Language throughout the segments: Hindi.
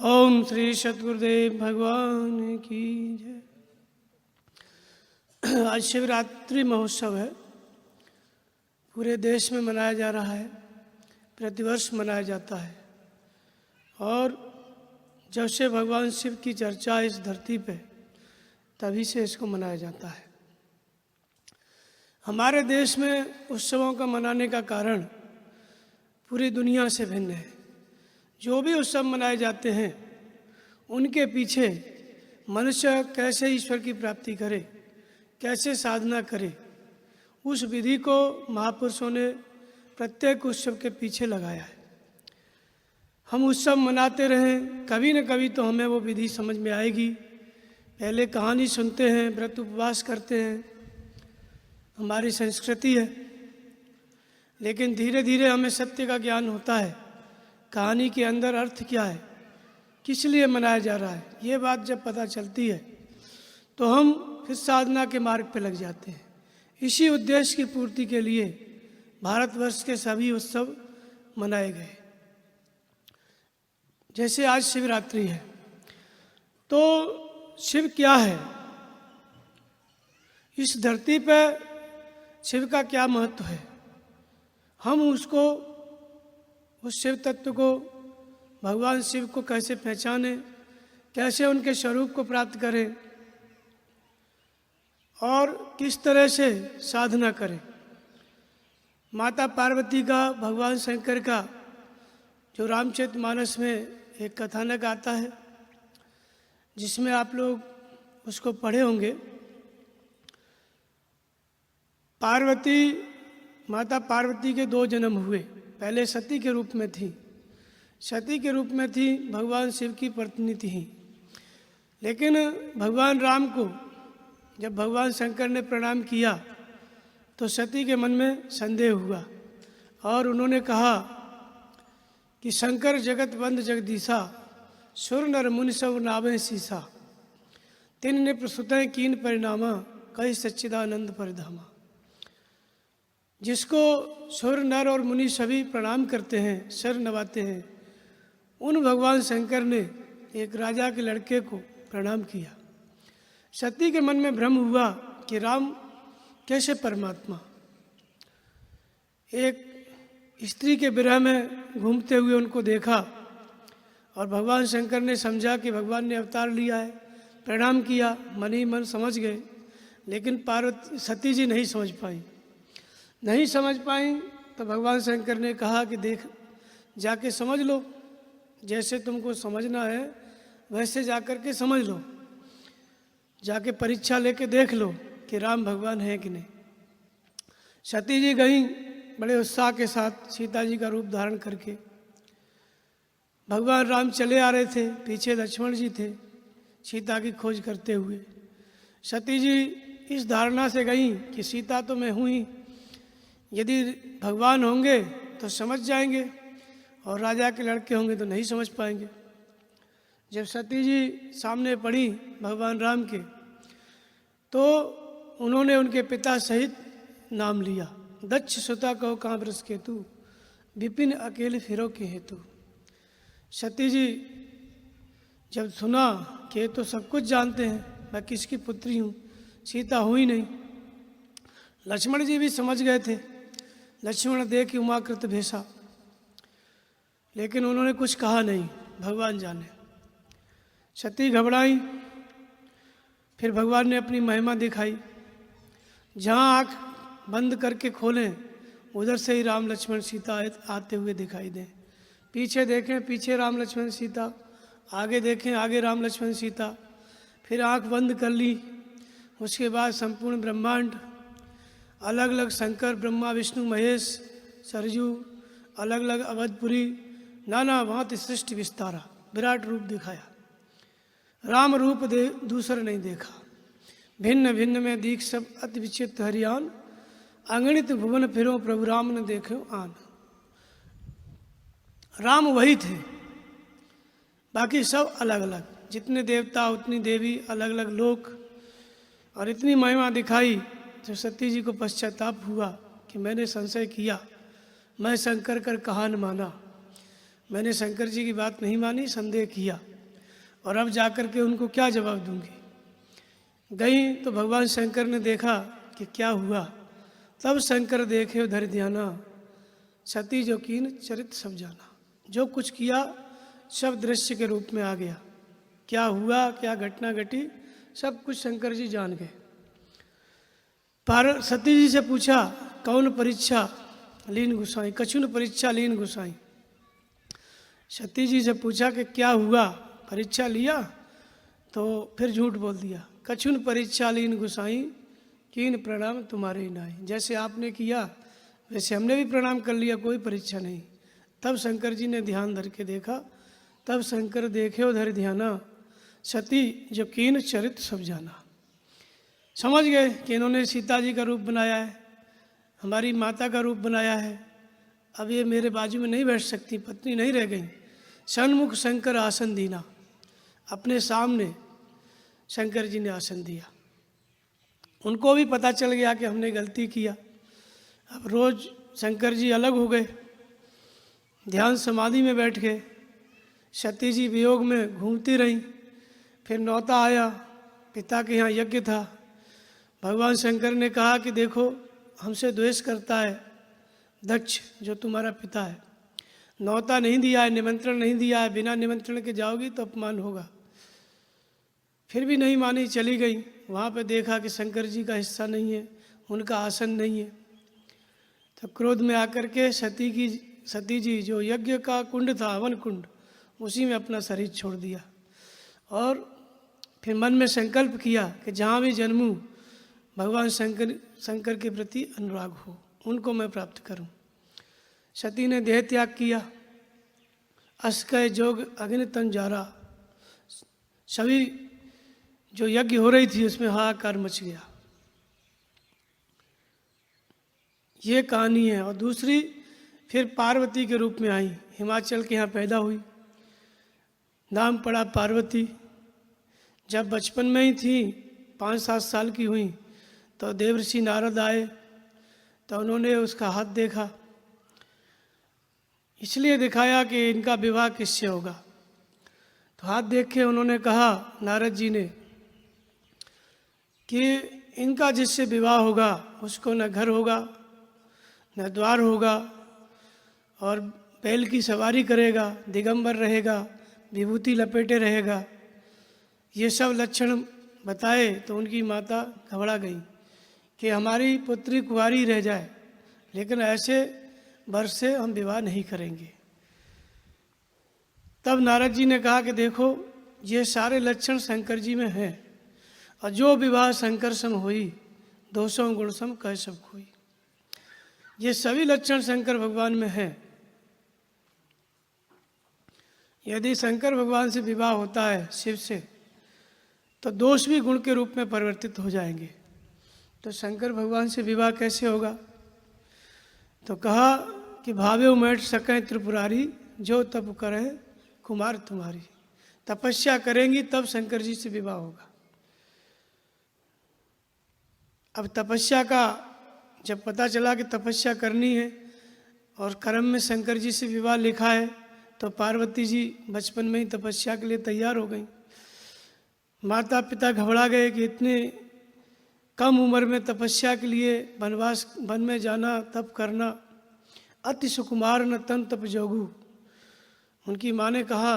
ओम श्री सतगुरुदेव भगवान की जय। आज शिवरात्रि महोत्सव है, पूरे देश में मनाया जा रहा है, प्रतिवर्ष मनाया जाता है। और जब से भगवान शिव की चर्चा इस धरती पे, तभी से इसको मनाया जाता है। हमारे देश में उत्सवों का मनाने का कारण पूरी दुनिया से भिन्न है। जो भी उत्सव मनाए जाते हैं उनके पीछे मनुष्य कैसे ईश्वर की प्राप्ति करे, कैसे साधना करे, उस विधि को महापुरुषों ने प्रत्येक उत्सव के पीछे लगाया है। हम उत्सव मनाते रहें, कभी न कभी तो हमें वो विधि समझ में आएगी। पहले कहानी सुनते हैं, व्रत उपवास करते हैं, हमारी संस्कृति है। लेकिन धीरे धीरे हमें सत्य का ज्ञान होता है, कहानी के अंदर अर्थ क्या है, किस लिए मनाया जा रहा है, ये बात जब पता चलती है तो हम फिर साधना के मार्ग पर लग जाते हैं। इसी उद्देश्य की पूर्ति के लिए भारतवर्ष के सभी उत्सव मनाए गए। जैसे आज शिवरात्रि है, तो शिव क्या है, इस धरती पर शिव का क्या महत्व है, हम उसको, उस शिव तत्व को, भगवान शिव को कैसे पहचानें, कैसे उनके स्वरूप को प्राप्त करें और किस तरह से साधना करें। माता पार्वती का, भगवान शंकर का जो रामचरितमानस में एक कथानक आता है, जिसमें आप लोग उसको पढ़े होंगे। माता पार्वती के दो जन्म हुए। पहले सती के रूप में थी, सती के रूप में थी, भगवान शिव की पत्नी थी। लेकिन भगवान राम को जब भगवान शंकर ने प्रणाम किया तो सती के मन में संदेह हुआ और उन्होंने कहा कि शंकर जगत बंद जगदीशा, सुर नर मुनि सब नावे सीसा, तिन ने प्रसुतः कीन परिणामा, कई सच्चिदानंद परिधामा। जिसको सुर नर और मुनि सभी प्रणाम करते हैं, सिर नवाते हैं, उन भगवान शंकर ने एक राजा के लड़के को प्रणाम किया। सती के मन में भ्रम हुआ कि राम कैसे परमात्मा। एक स्त्री के विरह में घूमते हुए उनको देखा और भगवान शंकर ने समझा कि भगवान ने अवतार लिया है, प्रणाम किया, मन ही मन समझ गए। लेकिन सती जी नहीं समझ पाई तो भगवान शंकर ने कहा कि देख, जाके समझ लो, जैसे तुमको समझना है वैसे जाकर के समझ लो, जाके परीक्षा लेके देख लो कि राम भगवान है कि नहीं। सती जी गई बड़े उत्साह के साथ, सीता जी का रूप धारण करके। भगवान राम चले आ रहे थे, पीछे लक्ष्मण जी थे सीता की खोज करते हुए। सती जी इस धारणा से गई कि सीता तो मैं हूँ ही, यदि भगवान होंगे तो समझ जाएंगे और राजा के लड़के होंगे तो नहीं समझ पाएंगे। जब सती जी सामने पड़ी भगवान राम के, तो उन्होंने उनके पिता सहित नाम लिया। दक्ष सुता कहो कहाँ ब्रस केतु, विपिन अकेले फिरो के हेतु। सती जी जब सुना कि तो सब कुछ जानते हैं, मैं किसकी पुत्री हूँ, सीता हूँ ही नहीं। लक्ष्मण जी भी समझ गए थे, लक्ष्मण देख उमाकृत भेषा, लेकिन उन्होंने कुछ कहा नहीं, भगवान जाने। सती घबराई, फिर भगवान ने अपनी महिमा दिखाई। जहाँ आँख बंद करके खोलें उधर से ही राम लक्ष्मण सीता आते हुए दिखाई दें। पीछे देखें, पीछे राम लक्ष्मण सीता, आगे देखें, आगे राम लक्ष्मण सीता। फिर आँख बंद कर ली, उसके बाद संपूर्ण ब्रह्मांड, अलग अलग शंकर, ब्रह्मा, विष्णु, महेश, सरजू, अलग अलग अवधपुरी, नाना भांति सृष्टि विस्तारा, विराट रूप दिखाया। राम रूप दूसरा नहीं देखा, भिन्न भिन्न में दीख सब अति विचित्र हरियान, अंगणित भुवन फिरो प्रभु राम न देखो आन। राम वही थे, बाकी सब अलग अलग, जितने देवता उतनी देवी, अलग अलग लोक, और इतनी महिमा दिखाई। तो सती जी को पश्चाताप हुआ कि मैंने संशय किया, मैं शंकर कर कहा न माना, मैंने शंकर जी की बात नहीं मानी, संदेह किया। और अब जाकर के उनको क्या जवाब दूंगी। गई तो भगवान शंकर ने देखा कि क्या हुआ। तब शंकर देखे उधर ध्याना, सती जो कीन चरित सब जाना। जो कुछ किया सब दृश्य के रूप में आ गया, क्या हुआ क्या घटना घटी सब कुछ शंकर जी जान गए। पर सती जी से पूछा कौन परीक्षा लीन गुसाई, कछुन परीक्षा लीन गुसाई। सती जी से पूछा कि क्या हुआ, परीक्षा लिया, तो फिर झूठ बोल दिया। कछुन परीक्षा लीन गुसाई, कीन प्रणाम तुम्हारे नाई। जैसे आपने किया वैसे हमने भी प्रणाम कर लिया, कोई परीक्षा नहीं। तब शंकर जी ने ध्यान धर के देखा। तब शंकर देखे उधर ध्याना, सती जो कीन चरित सब जाना। समझ गए कि इन्होंने सीता जी का रूप बनाया है, हमारी माता का रूप बनाया है। अब ये मेरे बाजू में नहीं बैठ सकती, पत्नी नहीं रह गई। सन्मुख शंकर आसन दीना, अपने सामने शंकर जी ने आसन दिया। उनको भी पता चल गया कि हमने गलती किया। अब रोज शंकर जी अलग हो गए, ध्यान समाधि में बैठ गए। सती जी वियोग में घूमती रहीं। फिर नौता आया, पिता के यहाँ यज्ञ था। भगवान शंकर ने कहा कि देखो हमसे द्वेष करता है दक्ष जो तुम्हारा पिता है, नौता नहीं दिया है, निमंत्रण नहीं दिया है, बिना निमंत्रण के जाओगी तो अपमान होगा। फिर भी नहीं मानी, चली गई। वहाँ पे देखा कि शंकर जी का हिस्सा नहीं है, उनका आसन नहीं है। तो क्रोध में आकर के सती जी जो यज्ञ का कुंड था, हवन कुंड, उसी में अपना शरीर छोड़ दिया। और फिर मन में संकल्प किया कि जहाँ भी जन्मूँ भगवान शंकर के प्रति अनुराग हो, उनको मैं प्राप्त करूं। सती ने देह त्याग किया। अस्कय जोग अग्नि तन जारा, सभी जो यज्ञ हो रही थी उसमें हाहाकार मच गया। ये कहानी है। और दूसरी फिर पार्वती के रूप में आई, हिमाचल के यहाँ पैदा हुई, नाम पड़ा पार्वती। जब बचपन में ही थी, 5-7 साल की हुई, तो देवर्षि नारद आए, तो उन्होंने उसका हाथ देखा, इसलिए दिखाया कि इनका विवाह किससे होगा। तो हाथ देख के उन्होंने कहा नारद जी ने कि इनका जिससे विवाह होगा उसको न घर होगा न द्वार होगा, और बैल की सवारी करेगा, दिगंबर रहेगा, विभूति लपेटे रहेगा। ये सब लक्षण बताए तो उनकी माता घबरा गई कि हमारी पुत्री कुंवारी रह जाए, लेकिन ऐसे वर से हम विवाह नहीं करेंगे। तब नारद जी ने कहा कि देखो ये सारे लक्षण शंकर जी में हैं, और जो विवाह शंकर सम हुई 200 गुण सम कह सब कोई। ये सभी लक्षण शंकर भगवान में हैं। यदि शंकर भगवान से विवाह होता है शिव से, तो दोष भी गुण के रूप में परिवर्तित हो जाएंगे। तो शंकर भगवान से विवाह कैसे होगा? तो कहा कि भावे उमैठ सकें त्रिपुरारी, जो तप करे कुमार तुम्हारी। तपस्या करेंगी तब शंकर जी से विवाह होगा। अब तपस्या का जब पता चला कि तपस्या करनी है और कर्म में शंकर जी से विवाह लिखा है, तो पार्वती जी बचपन में ही तपस्या के लिए तैयार हो गई। माता पिता घबरा गए कि इतने कम उम्र में तपस्या के लिए वन में जाना, तप करना, अति सुकुमार न तन तप जोगु। उनकी माँ ने कहा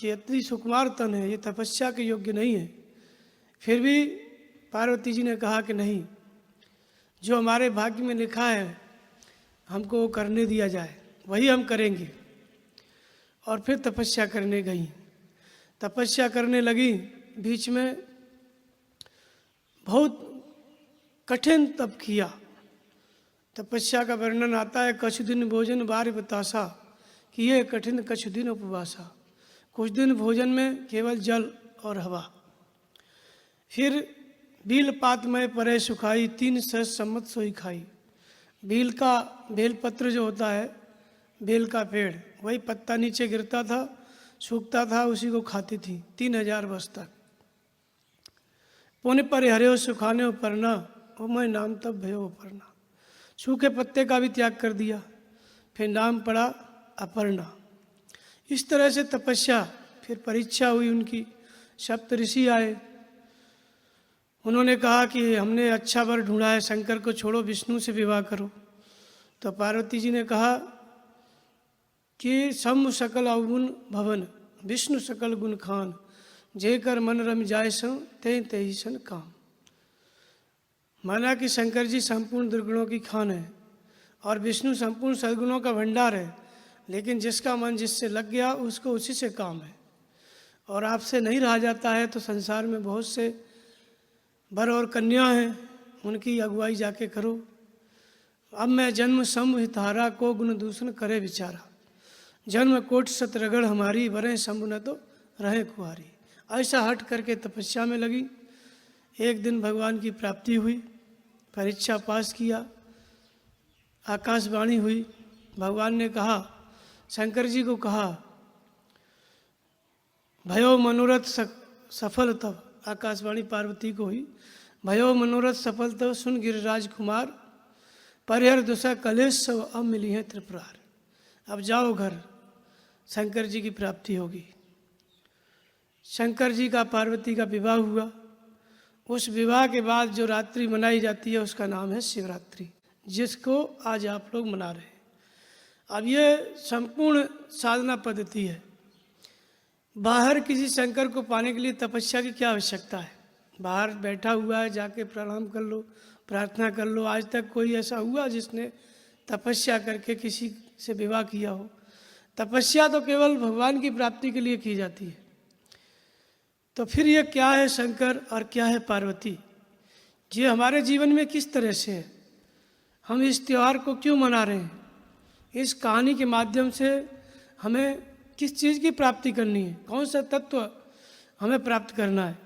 कि अति सुकुमार तन है, ये तपस्या के योग्य नहीं है। फिर भी पार्वती जी ने कहा कि नहीं, जो हमारे भाग्य में लिखा है हमको वो करने दिया जाए, वही हम करेंगे। और फिर तपस्या करने गई। तपस्या करने लगी, बीच में बहुत कठिन तप किया। तपस्या का वर्णन आता है, कछु दिन भोजन बार बतासा, कि ये कठिन कछु दिन उपवासा। कुछ दिन भोजन में केवल जल और हवा। फिर बील पात में परे सुखाई, 3 सहस सम्मत सोई खाई। बेलपत्र जो होता है, बेल का पेड़, वही पत्ता नीचे गिरता था, सूखता था, उसी को खाती थी 3000 वर्ष तक। पुण्य पर हरे सुखाने उपरना, ओ मैं नाम तब भयो उपरना। सूखे पत्ते का भी त्याग कर दिया, फिर नाम पड़ा अपर्णा। इस तरह से तपस्या, फिर परीक्षा हुई उनकी, सप्त ऋषि आए। उन्होंने कहा कि हमने अच्छा वर ढूंढा है, शंकर को छोड़ो, विष्णु से विवाह करो। तो पार्वती जी ने कहा कि शंभु सकल अवगुण भवन, विष्णु सकल गुण खान, जे कर मन रम जाय सं ते ही सन काम। माना कि शंकर जी संपूर्ण दुर्गुणों की खान है और विष्णु संपूर्ण सद्गुणों का भंडार है, लेकिन जिसका मन जिससे लग गया उसको उसी से काम है। और आपसे नहीं रहा जाता है तो संसार में बहुत से वर और कन्या हैं, उनकी अगुवाई जाके करो। अब मैं जन्म शंभु हितारा, को गुण दूषण करे विचारा, जन्म कोट सत रगड़ हमारी, वरें शंभु न तो रहे कुआरी। ऐसा हट करके तपस्या में लगी। एक दिन भगवान की प्राप्ति हुई, परीक्षा पास किया, आकाशवाणी हुई। भगवान ने कहा, शंकर जी को कहा, भयो मनोरथ सफल तब, आकाशवाणी पार्वती को हुई, भयो मनोरथ सफल तब सुन गिरिराज कुमार, परिहर दुसा कलेश सब अब मिली है त्रिपुरार। अब जाओ घर, शंकर जी की प्राप्ति होगी। शंकर जी का पार्वती का विवाह हुआ। उस विवाह के बाद जो रात्रि मनाई जाती है उसका नाम है शिवरात्रि, जिसको आज आप लोग मना रहे हैं। अब ये संपूर्ण साधना पद्धति है। बाहर किसी शंकर को पाने के लिए तपस्या की क्या आवश्यकता है? बाहर बैठा हुआ है, जाके प्रणाम कर लो, प्रार्थना कर लो। आज तक कोई ऐसा हुआ जिसने तपस्या करके किसी से विवाह किया हो? तपस्या तो केवल भगवान की प्राप्ति के लिए की जाती है। तो फिर ये क्या है शंकर और क्या है पार्वती? ये हमारे जीवन में किस तरह से है? हम इस त्यौहार को क्यों मना रहे हैं? इस कहानी के माध्यम से हमें किस चीज़ की प्राप्ति करनी है? कौन सा तत्व हमें प्राप्त करना है?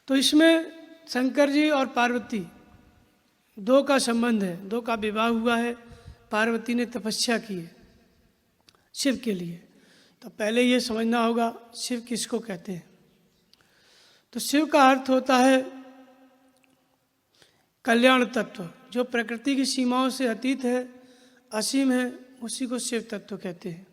तो इसमें शंकर जी और पार्वती दो का संबंध है, दो का विवाह हुआ है। पार्वती ने तपस्या की है शिव के लिए। तो पहले ये समझना होगा शिव किसको कहते हैं। तो शिव का अर्थ होता है कल्याण तत्व, जो प्रकृति की सीमाओं से अतीत है, असीम है, उसी को शिव तत्व कहते हैं।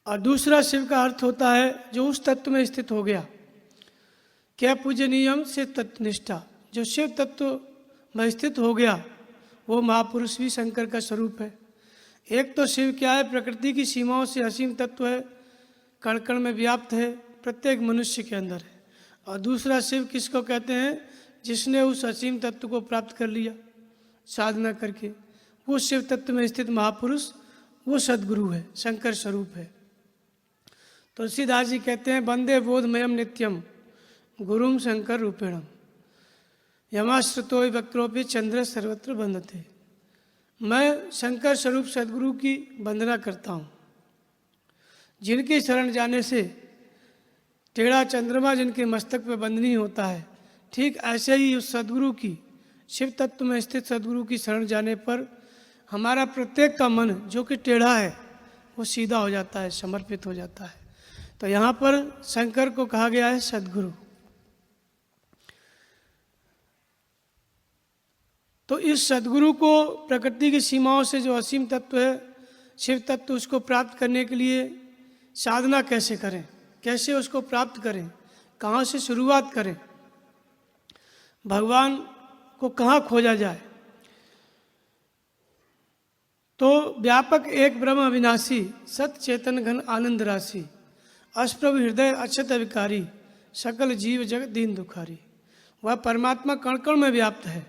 और दूसरा शिव का अर्थ होता है जो उस तत्व में स्थित हो गया। क्या पूजनीयम से तत्वनिष्ठा, जो शिव तत्व में स्थित हो गया वो महापुरुष भी शंकर का स्वरूप है। एक तो शिव क्या है? प्रकृति की सीमाओं से असीम तत्व है, कण कण में व्याप्त है, प्रत्येक मनुष्य के अंदर है। और दूसरा शिव किसको कहते हैं? जिसने उस असीम तत्व को प्राप्त कर लिया साधना करके, वो शिव तत्व में स्थित महापुरुष, वो सद्गुरु है, शंकर स्वरूप है। तुलसीदास जी कहते हैं, वंदे बोधमयम नित्यम गुरुम शंकर रूपेणम, यमाश्रितो वक्रोपि चंद्र सर्वत्र बंधते। मैं शंकर स्वरूप सद्गुरु की वंदना करता हूँ, जिनकी शरण जाने से टेढ़ा चंद्रमा जिनके मस्तक पे बंधनी होता है, ठीक ऐसे ही उस सद्गुरु की, शिव तत्व में स्थित सद्गुरु की शरण जाने पर हमारा प्रत्येक का मन जो कि टेढ़ा है वो सीधा हो जाता है, समर्पित हो जाता है। तो यहाँ पर शंकर को कहा गया है सद्गुरु। तो इस सद्गुरु को प्रकृति की सीमाओं से जो असीम तत्व है शिव तत्व, उसको प्राप्त करने के लिए साधना कैसे करें, कैसे उसको प्राप्त करें, कहाँ से शुरुआत करें, भगवान को कहाँ खोजा जाए? तो व्यापक एक ब्रह्म अविनाशी, सत चेतन घन आनंद राशि, अस्प्रभ हृदय अक्षत विकारी, सकल जीव जगत दीन दुखारी। वह परमात्मा कण कण में व्याप्त है,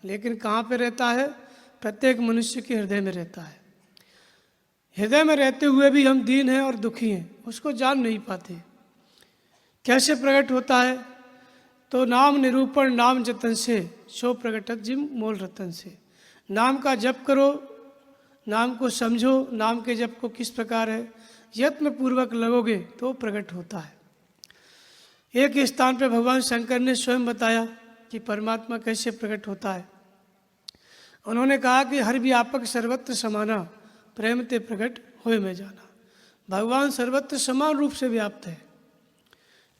लेकिन कहाँ पे रहता है? प्रत्येक मनुष्य के हृदय में रहता है। हृदय में रहते हुए भी हम दीन हैं और दुखी हैं, उसको जान नहीं पाते। कैसे प्रकट होता है? तो नाम निरूपण नाम जतन से, सो प्रकटत जिम मोल रतन से। नाम का जप करो, नाम को समझो, नाम के जप को किस प्रकार है, यत्न पूर्वक लगोगे तो प्रकट होता है। एक स्थान पर भगवान शंकर ने स्वयं बताया कि परमात्मा कैसे प्रकट होता है। उन्होंने कहा कि हर व्यापक सर्वत्र समाना, प्रेम ते प्रकट होए में जाना। भगवान सर्वत्र समान रूप से व्याप्त है।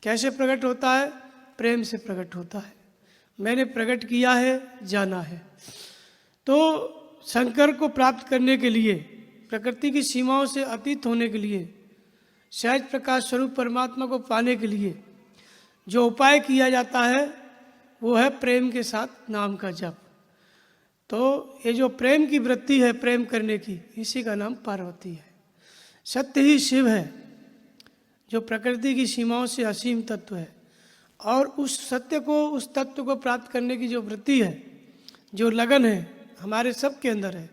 कैसे प्रकट होता है? प्रेम से प्रकट होता है। मैंने प्रकट किया है, जाना है। तो शंकर को प्राप्त करने के लिए, प्रकृति की सीमाओं से अतीत होने के लिए सहज प्रकाश स्वरूप परमात्मा को पाने के लिए जो उपाय किया जाता है वो है प्रेम के साथ नाम का जप। तो ये जो प्रेम की वृत्ति है, प्रेम करने की, इसी का नाम पार्वती है। सत्य ही शिव है जो प्रकृति की सीमाओं से असीम तत्व है, और उस सत्य को, उस तत्व को प्राप्त करने की जो वृत्ति है, जो लगन है, हमारे सब के अंदर है,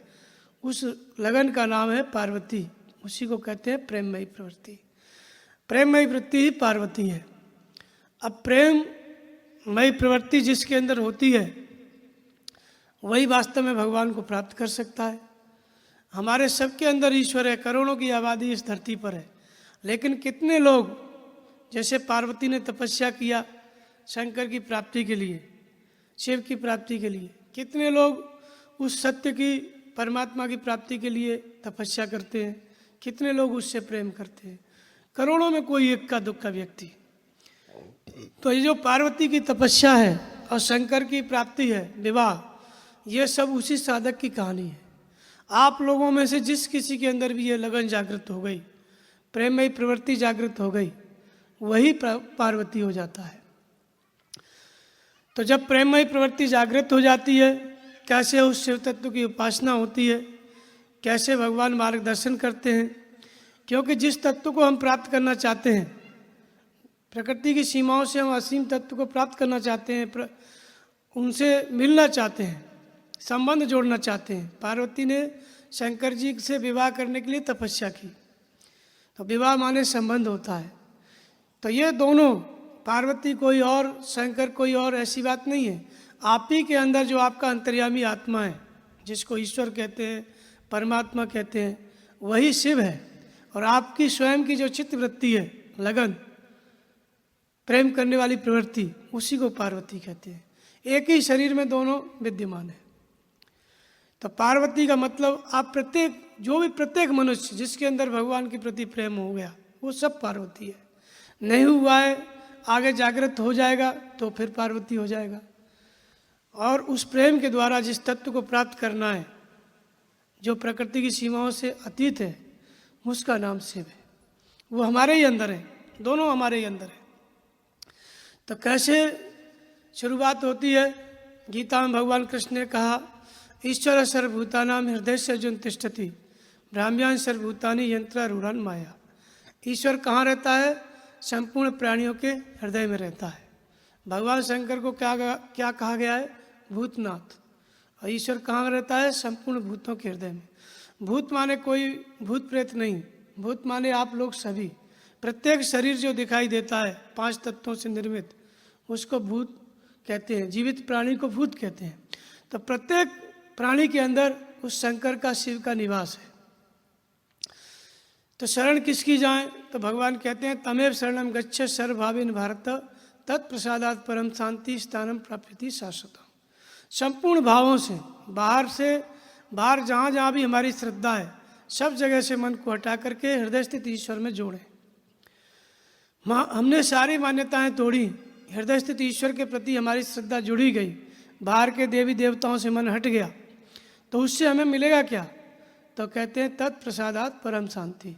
उस लगन का नाम है पार्वती। उसी को कहते हैं प्रेममयी प्रवृत्ति। प्रेममयी वृत्ति ही पार्वती है। अब प्रेममयी प्रवृत्ति जिसके अंदर होती है वही वास्तव में भगवान को प्राप्त कर सकता है। हमारे सबके अंदर ईश्वर है, करोड़ों की आबादी इस धरती पर है, लेकिन कितने लोग, जैसे पार्वती ने तपस्या किया शंकर की प्राप्ति के लिए, शिव की प्राप्ति के लिए, कितने लोग उस सत्य की, परमात्मा की प्राप्ति के लिए तपस्या करते हैं, कितने लोग उससे प्रेम करते हैं, करोड़ों में कोई एक का दुख का व्यक्ति। तो ये जो पार्वती की तपस्या है और शंकर की प्राप्ति है, विवाह, ये सब उसी साधक की कहानी है। आप लोगों में से जिस किसी के अंदर भी ये लगन जागृत हो गई, प्रेममयी प्रवृत्ति जागृत हो गई, वही पार्वती हो जाता है। तो जब प्रेममयी प्रवृत्ति जागृत हो जाती है, कैसे उस शिव तत्व की उपासना होती है, कैसे भगवान मार्गदर्शन करते हैं। क्योंकि जिस तत्व को हम प्राप्त करना चाहते हैं, प्रकृति की सीमाओं से हम असीम तत्व को प्राप्त करना चाहते हैं, उनसे मिलना चाहते हैं, संबंध जोड़ना चाहते हैं। पार्वती ने शंकर जी से विवाह करने के लिए तपस्या की, तो विवाह माने संबंध होता है। तो ये दोनों, पार्वती कोई और, शंकर कोई और, ऐसी बात नहीं है। आप ही के अंदर जो आपका अंतर्यामी आत्मा है, जिसको ईश्वर कहते हैं, परमात्मा कहते हैं, वही शिव है। और आपकी स्वयं की जो चित्त वृत्ति है, लगन, प्रेम करने वाली प्रवृत्ति, उसी को पार्वती कहते हैं। एक ही शरीर में दोनों विद्यमान है। तो पार्वती का मतलब आप प्रत्येक, जो भी प्रत्येक मनुष्य जिसके अंदर भगवान के प्रति प्रेम हो गया, वो सब पार्वती है। नहीं हुआ है, आगे जागृत हो जाएगा तो फिर पार्वती हो जाएगा। और उस प्रेम के द्वारा जिस तत्व को प्राप्त करना है, जो प्रकृति की सीमाओं से अतीत है, उसका नाम शिव है। वो हमारे ही अंदर है, दोनों हमारे ही अंदर है। तो कैसे शुरुआत होती है? गीता में भगवान कृष्ण ने कहा, ईश्वर सर्वभूतानां हृदय से अर्जुन तिष्ठति ब्राह्म्यान् सर्वभूतानि यंत्रारूढ़ान् माया। ईश्वर कहाँ रहता है? संपूर्ण प्राणियों के हृदय में रहता है। भगवान शंकर को क्या कहा गया है? भूतनाथ। और ईश्वर कहाँ रहता है? संपूर्ण भूतों के हृदय में। भूत माने कोई भूत प्रेत नहीं, भूत माने आप लोग सभी। प्रत्येक शरीर जो दिखाई देता है 5 तत्वों से निर्मित, उसको भूत कहते हैं। जीवित प्राणी को भूत कहते हैं। तो प्रत्येक प्राणी के अंदर उस शंकर का, शिव का निवास है। तो शरण किसकी जाएं? तो भगवान कहते हैं, तमेव शरणम गच्छ सर्वभावेन भारत तत्प्रसादात् परम शांति स्थानम प्राप्यति शाश्वतम्। संपूर्ण भावों से, बाहर जहाँ जहाँ भी हमारी श्रद्धा है, सब जगह से मन को हटा करके हृदय स्थित ईश्वर में जोड़ें। हमने सारी मान्यताएं तोड़ी, हृदय स्थित ईश्वर के प्रति हमारी श्रद्धा जुड़ी गई, बाहर के देवी देवताओं से मन हट गया, तो उससे हमें मिलेगा क्या? तो कहते हैं तत्प्रसादात् परम शांति।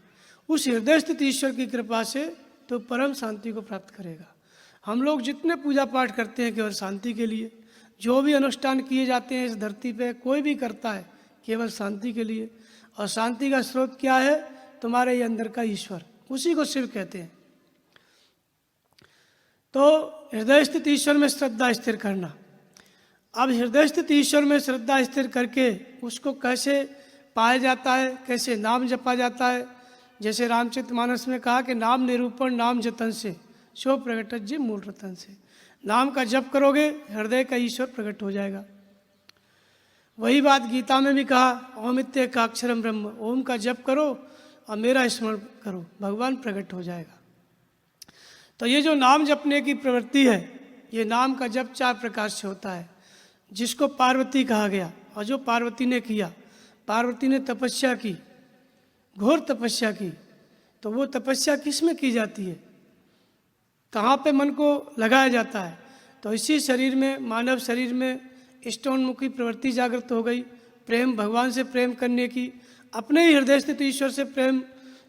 उस हृदय स्थित ईश्वर की कृपा से तो परम शांति को प्राप्त करेगा। हम लोग जितने पूजा पाठ करते हैं केवल शांति के लिए, जो भी अनुष्ठान किए जाते हैं इस धरती पे, कोई भी करता है केवल शांति के लिए। और शांति का स्रोत क्या है? तुम्हारे अंदर का ईश्वर, उसी को शिव कहते हैं। तो हृदय स्थित ईश्वर में श्रद्धा स्थिर करना। अब हृदय स्थित ईश्वर में श्रद्धा स्थिर करके उसको कैसे पाया जाता है, कैसे नाम जपा जाता है? जैसे रामचरितमानस में कहा कि नाम निरूपण नाम जतन से शो प्रगटत जी मूल रतन से। नाम का जप करोगे, हृदय का ईश्वर प्रकट हो जाएगा। वही बात गीता में भी कहा, ओम इत्येकाक्षरम ब्रह्म। ओम का जप करो और मेरा स्मरण करो, भगवान प्रकट हो जाएगा। तो ये जो नाम जपने की प्रवृत्ति है, ये नाम का जप 4 प्रकार से होता है, जिसको पार्वती कहा गया। और जो पार्वती ने किया, पार्वती ने तपस्या की, घोर तपस्या की। तो वो तपस्या किस में की जाती है? कहाँ पे मन को लगाया जाता है? तो इसी शरीर में, मानव शरीर में इष्टोन्मुखी प्रवृत्ति जागृत हो गई, प्रेम, भगवान से प्रेम करने की, अपने ही हृदय स्थित ईश्वर से प्रेम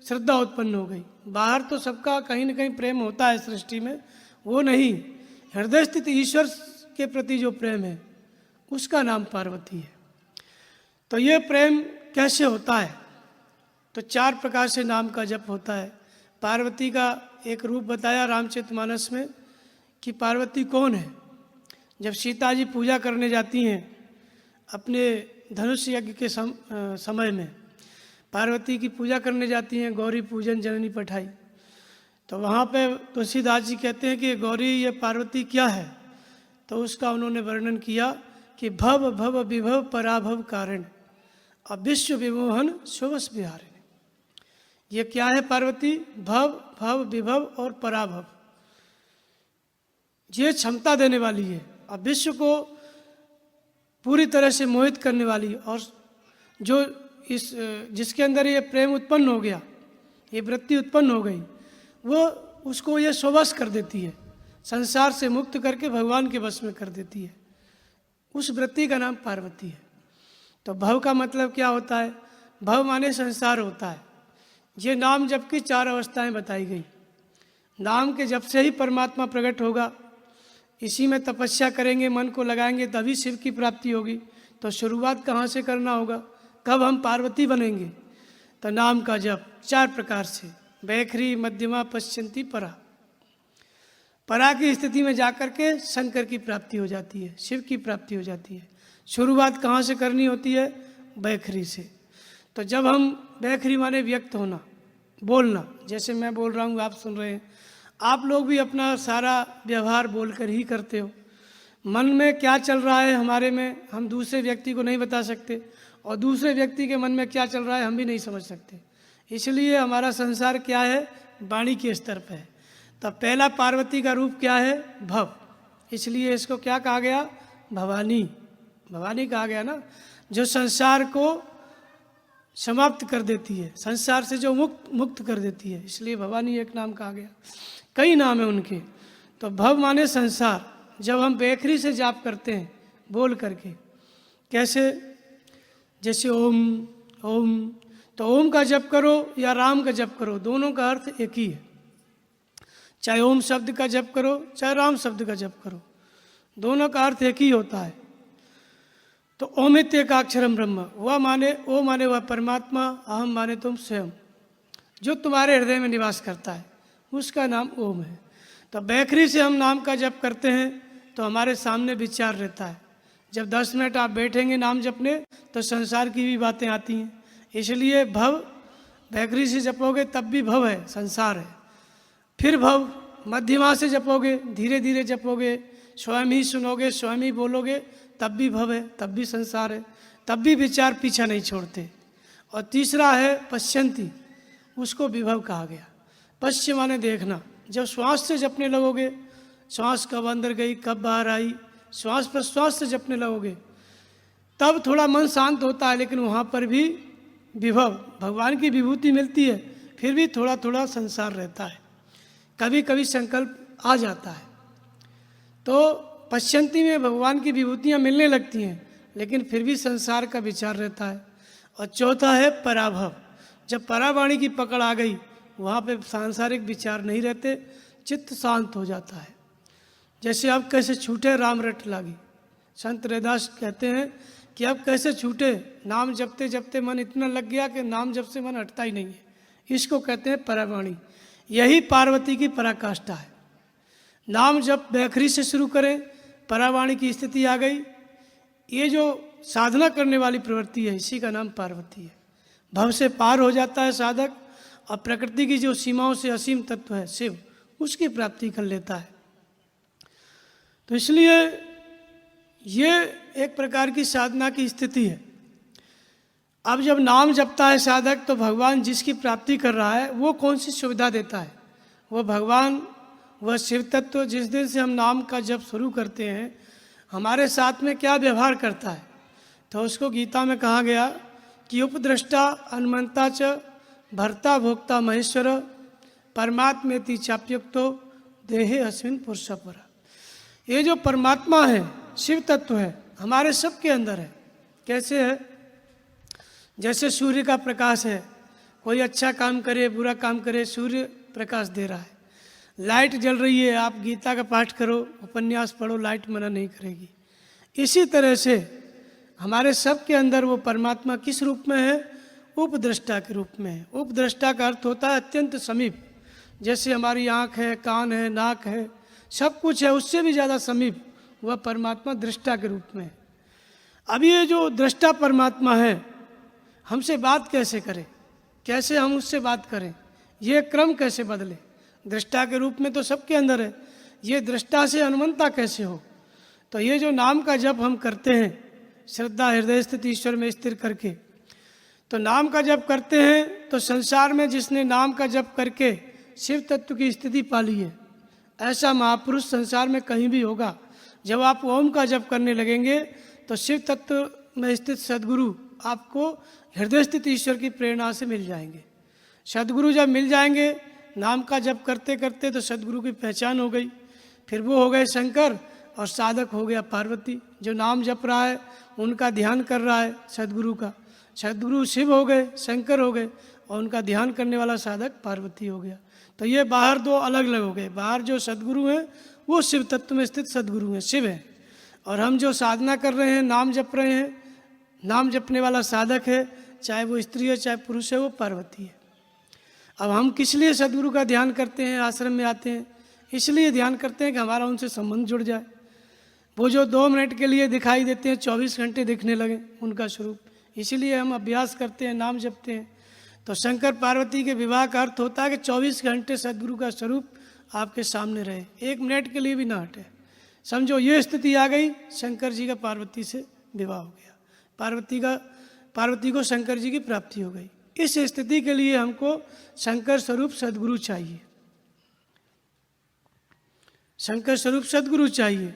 श्रद्धा उत्पन्न हो गई। बाहर तो सबका कहीं ना कहीं प्रेम होता है सृष्टि में, वो नहीं, हृदय स्थित ईश्वर के प्रति जो प्रेम है उसका नाम पार्वती है। तो ये प्रेम कैसे होता है? तो 4 प्रकार से नाम का जप होता है। पार्वती का एक रूप बताया रामचरितमानस में कि पार्वती कौन है। जब सीता जी पूजा करने जाती हैं अपने धनुष यज्ञ के समय में, पार्वती की पूजा करने जाती हैं, गौरी पूजन जननी पठाई, तो वहाँ पे तुलसीदास जी कहते हैं कि गौरी ये पार्वती क्या है? तो उसका उन्होंने वर्णन किया कि भव भव विभव पराभव कारण और विश्व विमोहन शुभस विहारिणी। ये क्या है पार्वती? भव भव विभव और पराभव, ये क्षमता देने वाली है और विश्व को पूरी तरह से मोहित करने वाली, और जो जिसके अंदर ये प्रेम उत्पन्न हो गया, ये वृत्ति उत्पन्न हो गई, वो उसको ये स्ववश कर देती है, संसार से मुक्त करके भगवान के वश में कर देती है। उस वृत्ति का नाम पार्वती है। तो भव का मतलब क्या होता है? भव माने संसार होता है। ये नाम जप की 4 अवस्थाएं बताई गई। नाम के जप से ही परमात्मा प्रकट होगा, इसी में तपस्या करेंगे, मन को लगाएंगे, तभी शिव की प्राप्ति होगी। तो शुरुआत कहाँ से करना होगा? कब हम पार्वती बनेंगे? तो नाम का जप 4 प्रकार से, बैखरी, मध्यमा, पश्चंती, परा। परा की स्थिति में जाकर के शंकर की प्राप्ति हो जाती है, शिव की प्राप्ति हो जाती है। शुरुआत कहाँ से करनी होती है? बैखरी से। तो जब हम बैखरी माने व्यक्त होना, बोलना, जैसे मैं बोल रहा हूँ, आप सुन रहे हैं, आप लोग भी अपना सारा व्यवहार बोलकर ही करते हो। मन में क्या चल रहा है हमारे में, हम दूसरे व्यक्ति को नहीं बता सकते, और दूसरे व्यक्ति के मन में क्या चल रहा है हम भी नहीं समझ सकते। इसलिए हमारा संसार क्या है? वाणी के स्तर पर है। तब पहला पार्वती का रूप क्या है? भव। इसलिए इसको क्या कहा गया? भवानी। भवानी कहा गया ना, जो संसार को समाप्त कर देती है, संसार से जो मुक्त कर देती है, इसलिए भवानी एक नाम कहा गया। कई नाम है उनके। तो भव माने संसार। जब हम बेखरी से जाप करते हैं बोल करके, कैसे? जैसे ओम ओम, तो ओम का जप करो या राम का जप करो, दोनों का अर्थ एक ही है। चाहे ओम शब्द का जप करो चाहे राम शब्द का जप करो, दोनों का अर्थ एक ही होता है। तो ओमित्य का अक्षरम ब्रह्म, वह माने, ओ माने वह परमात्मा, अहम माने तुम स्वयं, जो तुम्हारे हृदय में निवास करता है, उसका नाम ओम है। तो बैखरी से हम नाम का जप करते हैं तो हमारे सामने विचार रहता है। जब 10 मिनट आप बैठेंगे नाम जपने तो संसार की भी बातें आती हैं। इसलिए भव बैखरी से जपोगे तब भी भव है, संसार है। फिर भव मध्यमा से जपोगे, धीरे धीरे जपोगे, स्वयं ही सुनोगे, स्वयं ही बोलोगे, तब भी भव है, तब भी संसार है, तब भी विचार पीछा नहीं छोड़ते। और तीसरा है पश्चंती, उसको विभव कहा गया। पश्य माने देखना। जब श्वास से जपने लगोगे, श्वास कब अंदर गई कब बाहर आई, श्वास प्रश्वास से जपने लगोगे, तब थोड़ा मन शांत होता है, लेकिन वहाँ पर भी विभव, भगवान की विभूति मिलती है, फिर भी थोड़ा थोड़ा संसार रहता है, कभी कभी संकल्प आ जाता है। तो पश्चंती में भगवान की विभूतियाँ मिलने लगती हैं, लेकिन फिर भी संसार का विचार रहता है। और चौथा है पराभव। जब परावाणी की पकड़ आ गई, वहाँ पे सांसारिक विचार नहीं रहते, चित्त शांत हो जाता है। जैसे अब कैसे छूटे राम रट लागी, संत रैदास कहते हैं कि अब कैसे छूटे, नाम जपते जपते मन इतना लग गया कि नाम जप से मन हटता ही नहीं है। इसको कहते हैं परावाणी। यही पार्वती की पराकाष्ठा है। नाम जप बैखरी से शुरू करें, परावाणी की स्थिति आ गई, ये जो साधना करने वाली प्रवृत्ति है, इसी का नाम पार्वती है। भव से पार हो जाता है साधक, और प्रकृति की जो सीमाओं से असीम तत्व है शिव, उसकी प्राप्ति कर लेता है। तो इसलिए ये एक प्रकार की साधना की स्थिति है। अब जब नाम जपता है साधक, तो भगवान जिसकी प्राप्ति कर रहा है वो कौन सी सुविधा देता है? वो भगवान, वह शिव तत्व जिस दिन से हम नाम का जप शुरू करते हैं, हमारे साथ में क्या व्यवहार करता है? तो उसको गीता में कहा गया कि उपद्रष्टा अनुमंता च भर्ता भोक्ता महेश्वर परमात्मेति चाप्युक्तो देहे अस्मिन् पुरुषपर। ये जो परमात्मा है, शिव तत्व है, हमारे सबके अंदर है। कैसे है? जैसे सूर्य का प्रकाश है, कोई अच्छा काम करे बुरा काम करे, सूर्य प्रकाश दे रहा है, लाइट जल रही है, आप गीता का पाठ करो, उपन्यास पढ़ो, लाइट मना नहीं करेगी। इसी तरह से हमारे सब के अंदर वो परमात्मा किस रूप में है? उपद्रष्टा के रूप में है। उपद्रष्टा का अर्थ होता है अत्यंत समीप। जैसे हमारी आँख है, कान है, नाक है, सब कुछ है, उससे भी ज़्यादा समीप वह परमात्मा दृष्टा के रूप में है। अब ये जो दृष्टा परमात्मा है, हमसे बात कैसे करे, कैसे हम उससे बात करें, ये क्रम कैसे बदले? दृष्टा के रूप में तो सबके अंदर है, ये दृष्टा से हनुमंता कैसे हो? तो ये जो नाम का जप हम करते हैं, श्रद्धा हृदय स्थित ईश्वर में स्थिर करके, तो नाम का जप करते हैं, तो संसार में जिसने नाम का जप करके शिव तत्व की स्थिति पाली है, ऐसा महापुरुष संसार में कहीं भी होगा। जब आप ओम का जप करने लगेंगे तो शिव तत्व में स्थित सद्गुरु आपको हृदय स्थित ईश्वर की प्रेरणा से मिल जाएंगे। सद्गुरु जब मिल जाएंगे नाम का जप करते करते, तो सद्गुरु की पहचान हो गई, फिर वो हो गए शंकर और साधक हो गया पार्वती। जो नाम जप रहा है उनका ध्यान कर रहा है सद्गुरु का, सद्गुरु शिव हो गए, शंकर हो गए, और उनका ध्यान करने वाला साधक पार्वती हो गया। तो ये बाहर दो अलग अलग हो गए। बाहर जो सद्गुरु हैं वो शिव तत्व में स्थित सद्गुरु हैं, शिव हैं, और हम जो साधना कर रहे हैं, नाम जप रहे हैं, नाम जपने वाला साधक है, चाहे वो स्त्री है चाहे पुरुष है, वो पार्वती है। अब हम किस लिए सद्गुरु का ध्यान करते हैं, आश्रम में आते हैं? इसलिए ध्यान करते हैं कि हमारा उनसे संबंध जुड़ जाए। वो जो 2 मिनट के लिए दिखाई देते हैं, 24 घंटे दिखने लगे उनका स्वरूप, इसीलिए हम अभ्यास करते हैं, नाम जपते हैं। तो शंकर पार्वती के विवाह का अर्थ होता है कि 24 घंटे सद्गुरु का स्वरूप आपके सामने रहे, 1 मिनट के लिए भी ना हटे। समझो ये स्थिति आ गई, शंकर जी का पार्वती से विवाह हो गया, पार्वती को शंकर जी की प्राप्ति हो गई। इस स्थिति के लिए हमको शंकर स्वरूप सद्गुरु चाहिए, शंकर स्वरूप सद्गुरु चाहिए।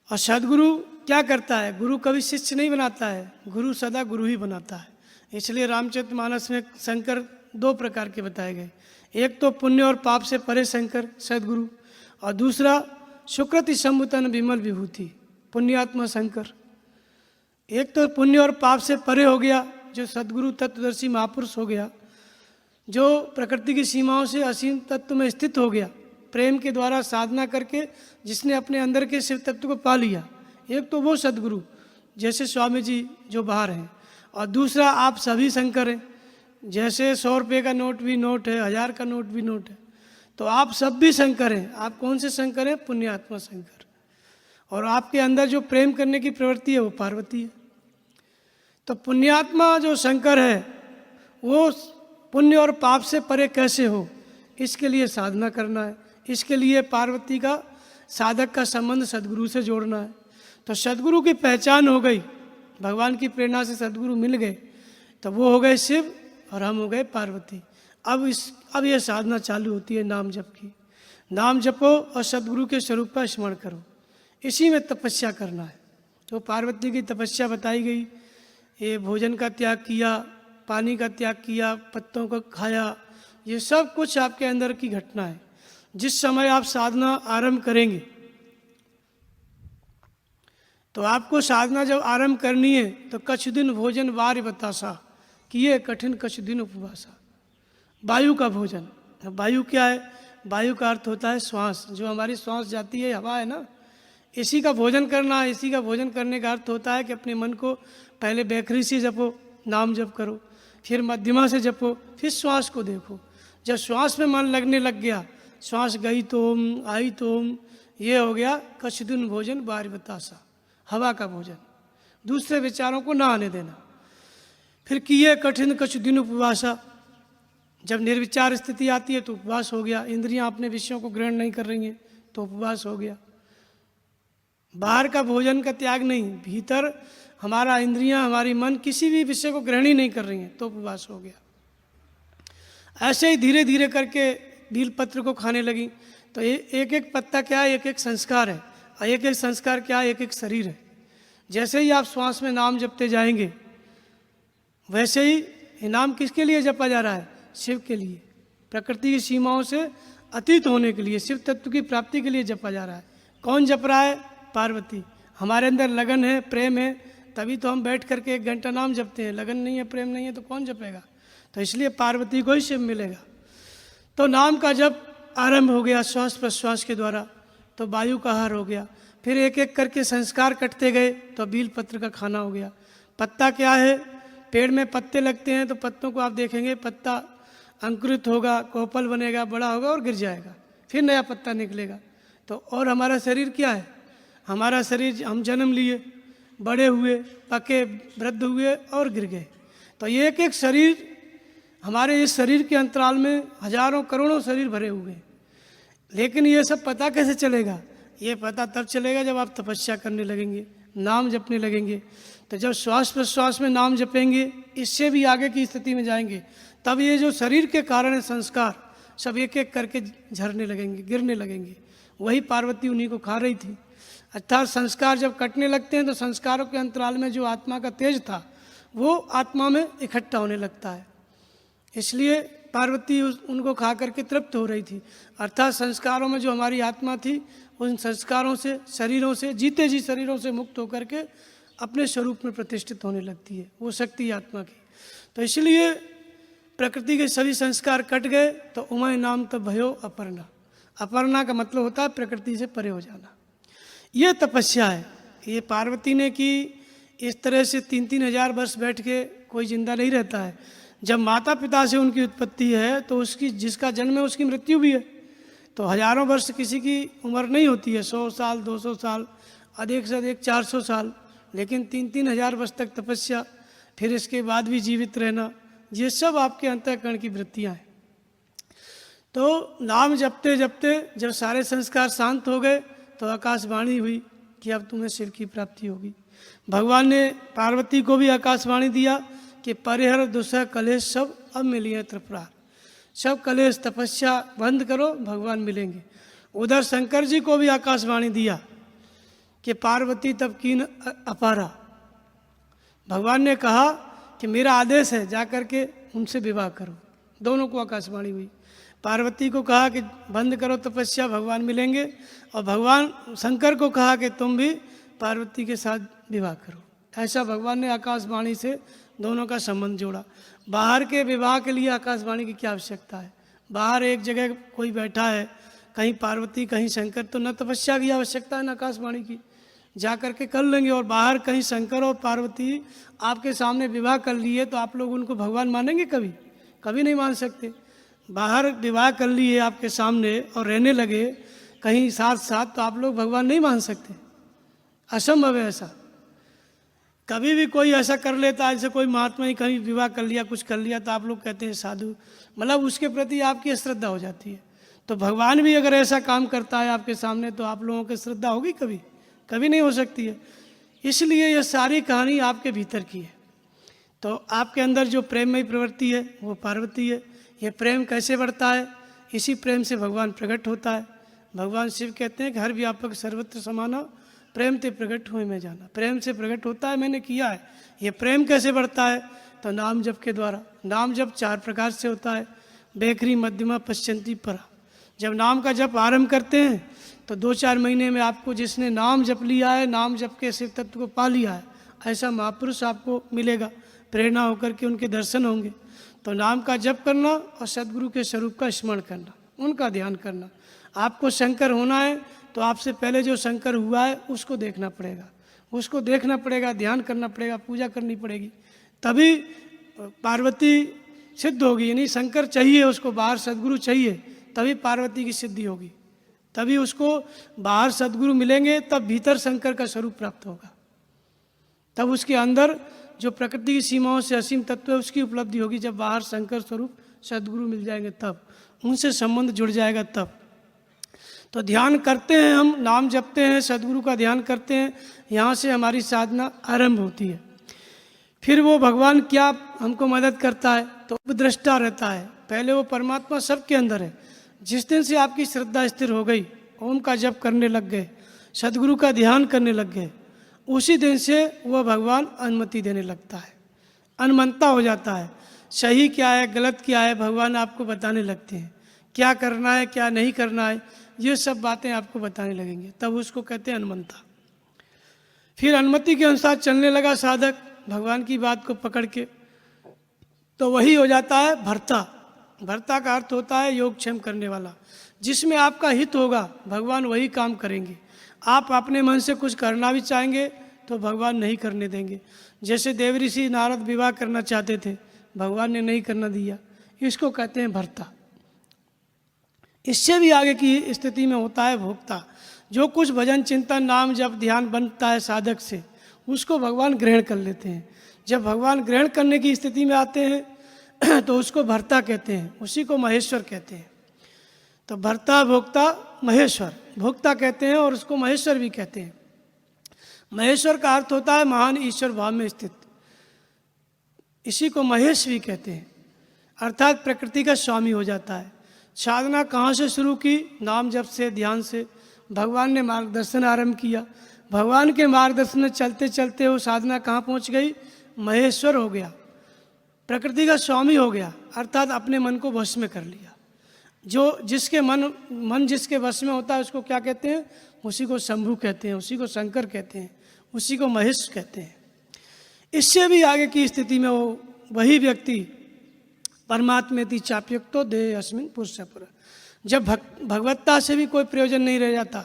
और सद्गुरु क्या करता है? गुरु कभी शिष्य नहीं बनाता है, गुरु सदा गुरु ही बनाता है। इसलिए रामचरितमानस में शंकर 2 प्रकार के बताए गए, एक तो पुण्य और पाप से परे शंकर सद्गुरु, और दूसरा सुकृति सम्मुतन विमल विभूति पुण्यात्मा शंकर। एक तो पुण्य और पाप से परे हो गया, जो सद्गुरु तत्वदर्शी महापुरुष हो गया, जो प्रकृति की सीमाओं से असीम तत्व में स्थित हो गया, प्रेम के द्वारा साधना करके जिसने अपने अंदर के शिव तत्व को पा लिया। एक तो वो सद्गुरु जैसे स्वामी जी जो बाहर हैं, और दूसरा आप सभी शंकर हैं। जैसे 100 रुपये का नोट भी नोट है, 1000 का नोट भी नोट है, तो आप सब भी शंकर हैं। आप कौन से शंकर हैं? पुण्यात्मा शंकर। और आपके अंदर जो प्रेम करने की प्रवृत्ति है वो पार्वती है। तो पुण्यात्मा जो शंकर है वो पुण्य और पाप से परे कैसे हो, इसके लिए साधना करना है। इसके लिए पार्वती का साधक का संबंध सद्गुरु से जोड़ना है। तो सद्गुरु की पहचान हो गई, भगवान की प्रेरणा से सद्गुरु मिल गए, तो वो हो गए शिव और हम हो गए पार्वती। अब ये साधना चालू होती है नाम जप की। नाम जपो और सद्गुरु के स्वरूप का स्मरण करो, इसी में तपस्या करना है। तो पार्वती की तपस्या बताई गई, ये भोजन का त्याग किया, पानी का त्याग किया, पत्तों को खाया, ये सब कुछ आपके अंदर की घटना है। जिस समय आप साधना आरंभ करेंगे, तो आपको साधना जब आरंभ करनी है तो कछु दिन भोजन वार्य बतासा, किए कठिन कछु दिन उपवासा। वायु का भोजन, वायु क्या है? वायु का अर्थ होता है श्वास, जो हमारी श्वास जाती है, हवा है ना, इसी का भोजन करना है। इसी का भोजन करने का अर्थ होता है कि अपने मन को पहले बैखरी से जपो, नाम जप करो, फिर मध्यमा से जपो, फिर श्वास को देखो। जब श्वास में मन लगने लग गया, श्वास गई तो ओम, आई तो ओम, ये हो गया कछु दिन भोजन वार्य बतासा, हवा का भोजन। दूसरे विचारों को ना आने देना। फिर किए कठिन कछु दिन उपवासा, जब निर्विचार स्थिति आती है तो उपवास हो गया। इंद्रियां अपने विषयों को ग्रहण नहीं कर रही हैं तो उपवास हो गया। बाहर का भोजन का त्याग नहीं, भीतर हमारा इंद्रियां, हमारी मन किसी भी विषय को ग्रहण ही नहीं कर रही हैं तो उपवास हो गया। ऐसे ही धीरे धीरे करके बेलपत्र को खाने लगी, तो एक एक पत्ता क्या है? एक एक संस्कार है, और एक एक संस्कार क्या है? एक एक शरीर है। जैसे ही आप श्वास में नाम जपते जाएंगे, वैसे ही ये नाम किसके लिए जपा जा रहा है? शिव के लिए, प्रकृति की सीमाओं से अतीत होने के लिए, शिव तत्व की प्राप्ति के लिए जपा जा रहा है। कौन जप रहा है? पार्वती। हमारे अंदर लगन है, प्रेम है, तभी तो हम बैठ करके 1 घंटा नाम जपते हैं। लगन नहीं है, प्रेम नहीं है तो कौन जपेगा? तो इसलिए पार्वती को ही शिव मिलेगा। तो नाम का जब आरंभ हो गया श्वास प्रश्वास के द्वारा, तो वायु का आहार हो गया। फिर एक एक करके संस्कार कटते गए तो बील पत्र का खाना हो गया। पत्ता क्या है? पेड़ में पत्ते लगते हैं तो पत्तों को आप देखेंगे, पत्ता अंकुरित होगा, कोपल बनेगा, बड़ा होगा और गिर जाएगा, फिर नया पत्ता निकलेगा। तो और हमारा शरीर क्या है? हमारा शरीर, हम जन्म लिए, बड़े हुए, पके, वृद्ध हुए और गिर गए। तो ये एक एक शरीर, हमारे इस शरीर के अंतराल में हजारों करोड़ों शरीर भरे हुए हैं। लेकिन ये सब पता कैसे चलेगा? ये पता तब चलेगा जब आप तपस्या करने लगेंगे, नाम जपने लगेंगे। तो जब श्वास प्रश्वास में नाम जपेंगे, इससे भी आगे की स्थिति में जाएंगे, तब ये जो शरीर के कारण है संस्कार, सब एक एक करके झरने लगेंगे, गिरने लगेंगे। वही पार्वती उन्हीं को खा रही थी। अर्थात संस्कार जब कटने लगते हैं तो संस्कारों के अंतराल में जो आत्मा का तेज था वो आत्मा में इकट्ठा होने लगता है। इसलिए पार्वती उनको खा करके तृप्त हो रही थी। अर्थात संस्कारों में जो हमारी आत्मा थी, उन संस्कारों से, शरीरों से, जीते जी शरीरों से मुक्त होकर के अपने स्वरूप में प्रतिष्ठित होने लगती है, वो शक्ति आत्मा की। तो इसलिए प्रकृति के सभी संस्कार कट गए तो उमय नाम तब भयो अपर्णा। अपर्णा का मतलब होता है प्रकृति से परे हो जाना। ये तपस्या है, ये पार्वती ने की। इस तरह से 3-3 हजार वर्ष बैठ के कोई जिंदा नहीं रहता है। जब माता पिता से उनकी उत्पत्ति है तो उसकी, जिसका जन्म है उसकी मृत्यु भी है। तो हजारों वर्ष किसी की उम्र नहीं होती है, 100 साल, 200 साल, अधिक से अधिक 400 साल। लेकिन 3-3 हजार वर्ष तक तपस्या, फिर इसके बाद भी जीवित रहना, ये सब आपके अंतःकरण की वृत्तियाँ हैं। तो नाम जपते जपते जब सारे संस्कार शांत हो गए तो आकाशवाणी हुई कि अब तुम्हें शिव की प्राप्ति होगी। भगवान ने पार्वती को भी आकाशवाणी दिया कि परिहर दुसह कलेश सब अब मिलिए त्रिपुरार। सब कलेश तपस्या बंद करो, भगवान मिलेंगे। उधर शंकर जी को भी आकाशवाणी दिया कि पार्वती तब कीन अपारा। भगवान ने कहा कि मेरा आदेश है, जाकर के उनसे विवाह करो। दोनों को आकाशवाणी हुई। पार्वती को कहा कि बंद करो तपस्या, भगवान मिलेंगे, और भगवान शंकर को कहा कि तुम भी पार्वती के साथ विवाह करो। ऐसा भगवान ने आकाशवाणी से दोनों का संबंध जोड़ा। बाहर के विवाह के लिए आकाशवाणी की क्या आवश्यकता है? बाहर एक जगह कोई बैठा है, कहीं पार्वती कहीं शंकर, तो न तपस्या की आवश्यकता है न आकाशवाणी की, जा कर के कर लेंगे। और बाहर कहीं शंकर और पार्वती आपके सामने विवाह कर लिए तो आप लोग उनको भगवान मानेंगे? कभी कभी नहीं मान सकते। बाहर विवाह कर लिए आपके सामने और रहने लगे कहीं साथ साथ, तो आप लोग भगवान नहीं मान सकते, असंभव है ऐसा। कभी भी कोई ऐसा कर लेता है, जैसे कोई महात्मा ही कहीं विवाह कर लिया, कुछ कर लिया, तो आप लोग कहते हैं साधु, मतलब उसके प्रति आपकी श्रद्धा हो जाती है। तो भगवान भी अगर ऐसा काम करता है आपके सामने तो आप लोगों की श्रद्धा होगी? कभी कभी नहीं हो सकती है। इसलिए ये सारी कहानी आपके भीतर की है। तो आपके अंदर जो प्रेममयी प्रवृत्ति है वो पार्वती है। ये प्रेम कैसे बढ़ता है? इसी प्रेम से भगवान प्रकट होता है। भगवान शिव कहते हैं कि हर व्यापक सर्वत्र समाना, प्रेम ते प्रकट हुए मैं जाना। प्रेम से प्रकट होता है, मैंने किया है। ये प्रेम कैसे बढ़ता है? तो नाम जप के द्वारा। नाम जप 4 प्रकार से होता है, बेखरी, मध्यमा, पश्चंती, परा। जब नाम का जप आरंभ करते हैं तो 2-4 महीने में आपको, जिसने नाम जप लिया है, नाम जप के शिव तत्व को पा लिया है, ऐसा महापुरुष आपको मिलेगा, प्रेरणा होकर के उनके दर्शन होंगे। तो नाम का जप करना और सदगुरु के स्वरूप का स्मरण करना, उनका ध्यान करना। आपको शंकर होना है तो आपसे पहले जो शंकर हुआ है उसको देखना पड़ेगा, उसको देखना पड़ेगा, ध्यान करना पड़ेगा, पूजा करनी पड़ेगी, तभी पार्वती सिद्ध होगी। यानी शंकर चाहिए उसको, बाहर सदगुरु चाहिए, तभी पार्वती की सिद्धि होगी। तभी उसको बाहर सदगुरु मिलेंगे, तब भीतर शंकर का स्वरूप प्राप्त होगा। तब उसके अंदर जो प्रकृति की सीमाओं से असीम तत्व है उसकी उपलब्धि होगी। जब बाहर शंकर स्वरूप सदगुरु मिल जाएंगे तब, उनसे संबंध जुड़ जाएगा तब। तो ध्यान करते हैं, हम नाम जपते हैं, सदगुरु का ध्यान करते हैं, यहाँ से हमारी साधना आरंभ होती है। फिर वो भगवान क्या हमको मदद करता है? तो उपद्रष्टा रहता है। पहले वो परमात्मा सबके अंदर है। जिस दिन से आपकी श्रद्धा स्थिर हो गई, ओम का जप करने लग गए, सदगुरु का ध्यान करने लग गए, उसी दिन से वह भगवान अनुमति देने लगता है, अनमनता हो जाता है। सही क्या है, गलत क्या है, भगवान आपको बताने लगते हैं। क्या करना है, क्या नहीं करना है, ये सब बातें आपको बताने लगेंगे। तब उसको कहते हैं अनुमंता। फिर अनुमति के अनुसार चलने लगा साधक भगवान की बात को पकड़ के, तो वही हो जाता है भर्ता। भर्ता का अर्थ होता है योगक्षेम करने वाला। जिसमें आपका हित होगा भगवान वही काम करेंगे। आप अपने मन से कुछ करना भी चाहेंगे तो भगवान नहीं करने देंगे। जैसे देवऋषि नारद विवाह करना चाहते थे, भगवान ने नहीं करना दिया, इसको कहते हैं भर्ता। इससे भी आगे की स्थिति में होता है भोक्ता। जो कुछ भजन चिंतन नाम जब ध्यान बनता है साधक से, उसको भगवान ग्रहण कर लेते हैं। जब भगवान ग्रहण करने की स्थिति में आते हैं तो उसको भर्ता कहते हैं, उसी को महेश्वर कहते हैं। तो भर्ता भोक्ता महेश्वर, भोक्ता कहते हैं और उसको महेश्वर भी कहते हैं। महेश्वर का अर्थ होता है महान ईश्वर भाव में स्थित, इसी को महेश भी कहते हैं, अर्थात प्रकृति का स्वामी हो जाता है। साधना कहाँ से शुरू की? नाम जप से, ध्यान से। भगवान ने मार्गदर्शन आरंभ किया, भगवान के मार्गदर्शन में चलते चलते वो साधना कहाँ पहुँच गई? महेश्वर हो गया, प्रकृति का स्वामी हो गया, अर्थात अपने मन को वश में कर लिया। जो जिसके मन जिसके वश में होता है उसको क्या कहते हैं? उसी को शंभु कहते हैं, उसी को शंकर कहते हैं, उसी को महेश कहते हैं। इससे भी आगे की स्थिति में वो वही व्यक्ति परमात्मेति चाप्युक्तो देहे अस्मिन् पुरुषः पुरः। जब भगवत्ता से भी कोई प्रयोजन नहीं रह जाता,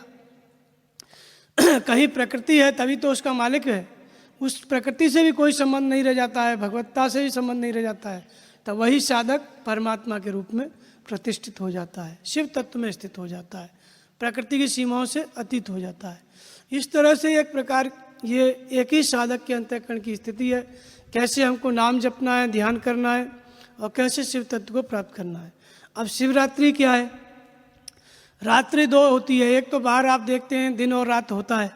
कहीं प्रकृति है तभी तो उसका मालिक है, उस प्रकृति से भी कोई संबंध नहीं रह जाता है, भगवत्ता से भी संबंध नहीं रह जाता है, तो वही साधक परमात्मा के रूप में प्रतिष्ठित हो जाता है, शिव तत्व में स्थित हो जाता है, प्रकृति की सीमाओं से अतीत हो जाता है। इस तरह से एक प्रकार ये एक ही साधक के अंतःकरण की स्थिति है, कैसे हमको नाम जपना है, ध्यान करना है और कैसे शिव तत्व को प्राप्त करना है। अब शिवरात्रि क्या है? रात्रि दो होती है, एक तो बाहर आप देखते हैं दिन और रात होता है,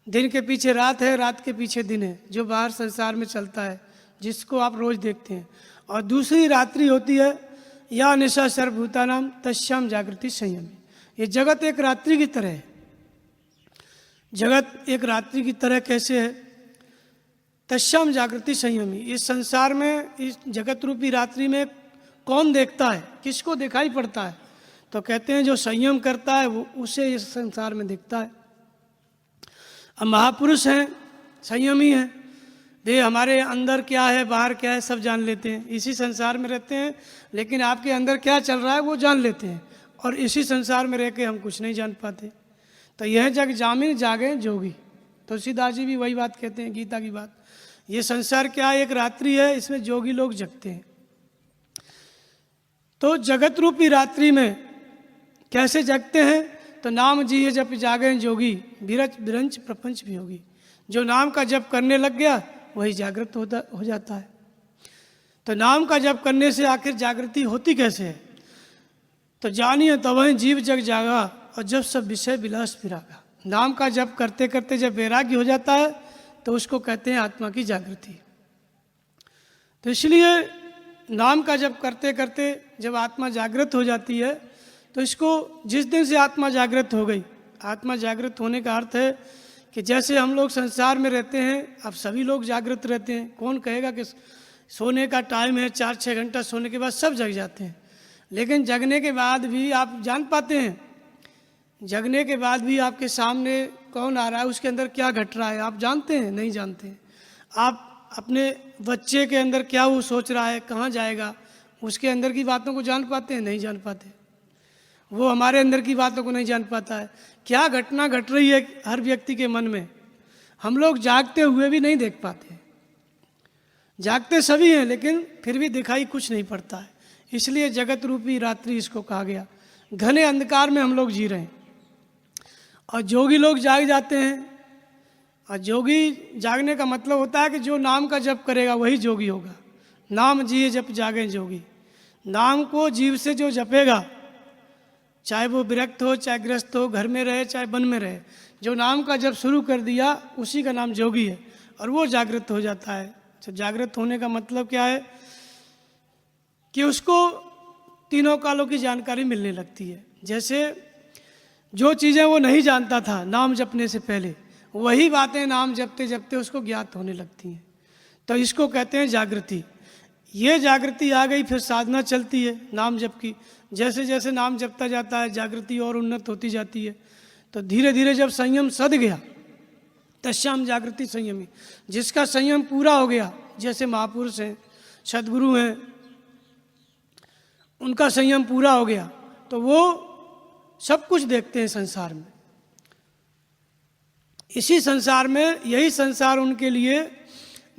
दिन के पीछे रात है, रात के पीछे दिन है, जो बाहर संसार में चलता है, जिसको आप रोज देखते हैं। और दूसरी रात्रि होती है या निशा सर्वभूतानाम तस्याम जागृति संयमी। ये जगत एक रात्रि की तरह है। जगत एक रात्रि की तरह कैसे है? तस्याम जागृति संयमी। इस संसार में, इस जगत रूपी रात्रि में कौन देखता है, किसको दिखाई पड़ता है? तो कहते हैं जो संयम करता है वो उसे इस संसार में दिखता है। अब महापुरुष हैं, संयमी हैं, वे हमारे अंदर क्या है बाहर क्या है सब जान लेते हैं। इसी संसार में रहते हैं लेकिन आपके अंदर क्या चल रहा है वो जान लेते हैं, और इसी संसार में रह के हम कुछ नहीं जान पाते। तो यह जग जामिन जागे जोगी, तुलसीदास जी भी वही बात कहते हैं, गीता की बात। ये संसार क्या है? एक रात्रि है, इसमें जोगी लोग जगते हैं। तो जगत रूपी रात्रि में कैसे जगते हैं? तो नाम जी जब जागे जोगी, बिरच बिरंच प्रपंच भी होगी। जो नाम का जप करने लग गया वही जागृत हो जाता है। तो नाम का जप करने से आखिर जागृति होती कैसे है? तो जानिए तब वही जीव जग जागा और जब सब विषय विलास फिरागा। नाम का जप करते करते जब वैराग्य हो जाता है तो उसको कहते हैं आत्मा की जागृति। तो इसलिए नाम का जप करते करते जब आत्मा जागृत हो जाती है तो इसको जिस दिन से आत्मा जागृत हो गई, आत्मा जागृत होने का अर्थ है कि जैसे हम लोग संसार में रहते हैं, अब सभी लोग जागृत रहते हैं। कौन कहेगा कि सोने का टाइम है, 4-6 घंटा सोने के बाद सब जग जाते हैं, लेकिन जगने के बाद भी आप जान पाते हैं? जगने के बाद भी आपके सामने कौन आ रहा है, उसके अंदर क्या घट रहा है, आप जानते हैं? नहीं जानते हैं। आप अपने बच्चे के अंदर क्या वो सोच रहा है, कहाँ जाएगा, उसके अंदर की बातों को जान पाते हैं? नहीं जान पाते। वो हमारे अंदर की बातों को नहीं जान पाता है। क्या घटना घट रही है हर व्यक्ति के मन में, हम लोग जागते हुए भी नहीं देख पाते। जागते सभी हैं लेकिन फिर भी दिखाई कुछ नहीं पड़ता है। इसलिए जगत रूपी रात्रि इसको कहा गया। घने अंधकार में हम लोग जी रहे हैं और जोगी लोग जाग जाते हैं। और जोगी जागने का मतलब होता है कि जो नाम का जप करेगा वही जोगी होगा। नाम जिए जप जागे जोगी। नाम को जीव से जो जपेगा, चाहे वो विरक्त हो, चाहे ग्रस्त हो, घर में रहे, चाहे वन में रहे, जो नाम का जप शुरू कर दिया उसी का नाम जोगी है और वो जागृत हो जाता है। तो जागृत होने का मतलब क्या है कि उसको तीनों कालों की जानकारी मिलने लगती है। जैसे जो चीज़ें वो नहीं जानता था नाम जपने से पहले, वही बातें नाम जपते जपते उसको ज्ञात होने लगती हैं। तो इसको कहते हैं जागृति। ये जागृति आ गई, फिर साधना चलती है नाम जप की। जैसे जैसे नाम जपता जाता है जागृति और उन्नत होती जाती है। तो धीरे धीरे जब संयम सध गया, तस्याम जागृति संयमी, जिसका संयम पूरा हो गया, जैसे महापुरुष हैं, सद्गुरु हैं, उनका संयम पूरा हो गया तो वो सब कुछ देखते हैं संसार में। इसी संसार में, यही संसार उनके लिए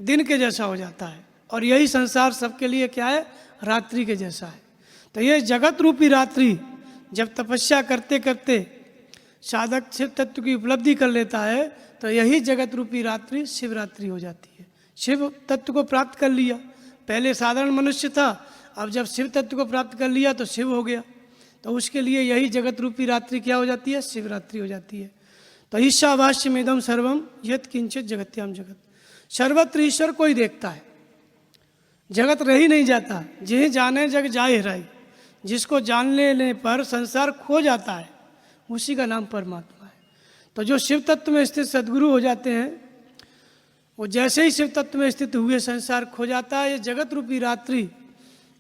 दिन के जैसा हो जाता है और यही संसार सबके लिए क्या है, रात्रि के जैसा है। तो ये जगत रूपी रात्रि जब तपस्या करते करते साधक शिव तत्व की उपलब्धि कर लेता है तो यही जगत रूपी रात्रि शिवरात्रि हो जाती है। शिव तत्व को प्राप्त कर लिया, पहले साधारण मनुष्य था, अब जब शिव तत्व को प्राप्त कर लिया तो शिव हो गया, तो उसके लिए यही जगत रूपी रात्रि क्या हो जाती है, शिवरात्रि हो जाती है। तो ईशावास्यमेदं सर्वम यत् किंचित जगत्याम जगत, सर्वत्र ईश्वर को ही देखता है, जगत रह ही नहीं जाता। जिह जाने जग जाए राई, जिसको जान लेने पर संसार खो जाता है उसी का नाम परमात्मा है। तो जो शिव तत्व में स्थित सद्गुरु हो जाते हैं वो जैसे ही शिव तत्व में स्थित हुए संसार खो जाता है। ये जगत रूपी रात्रि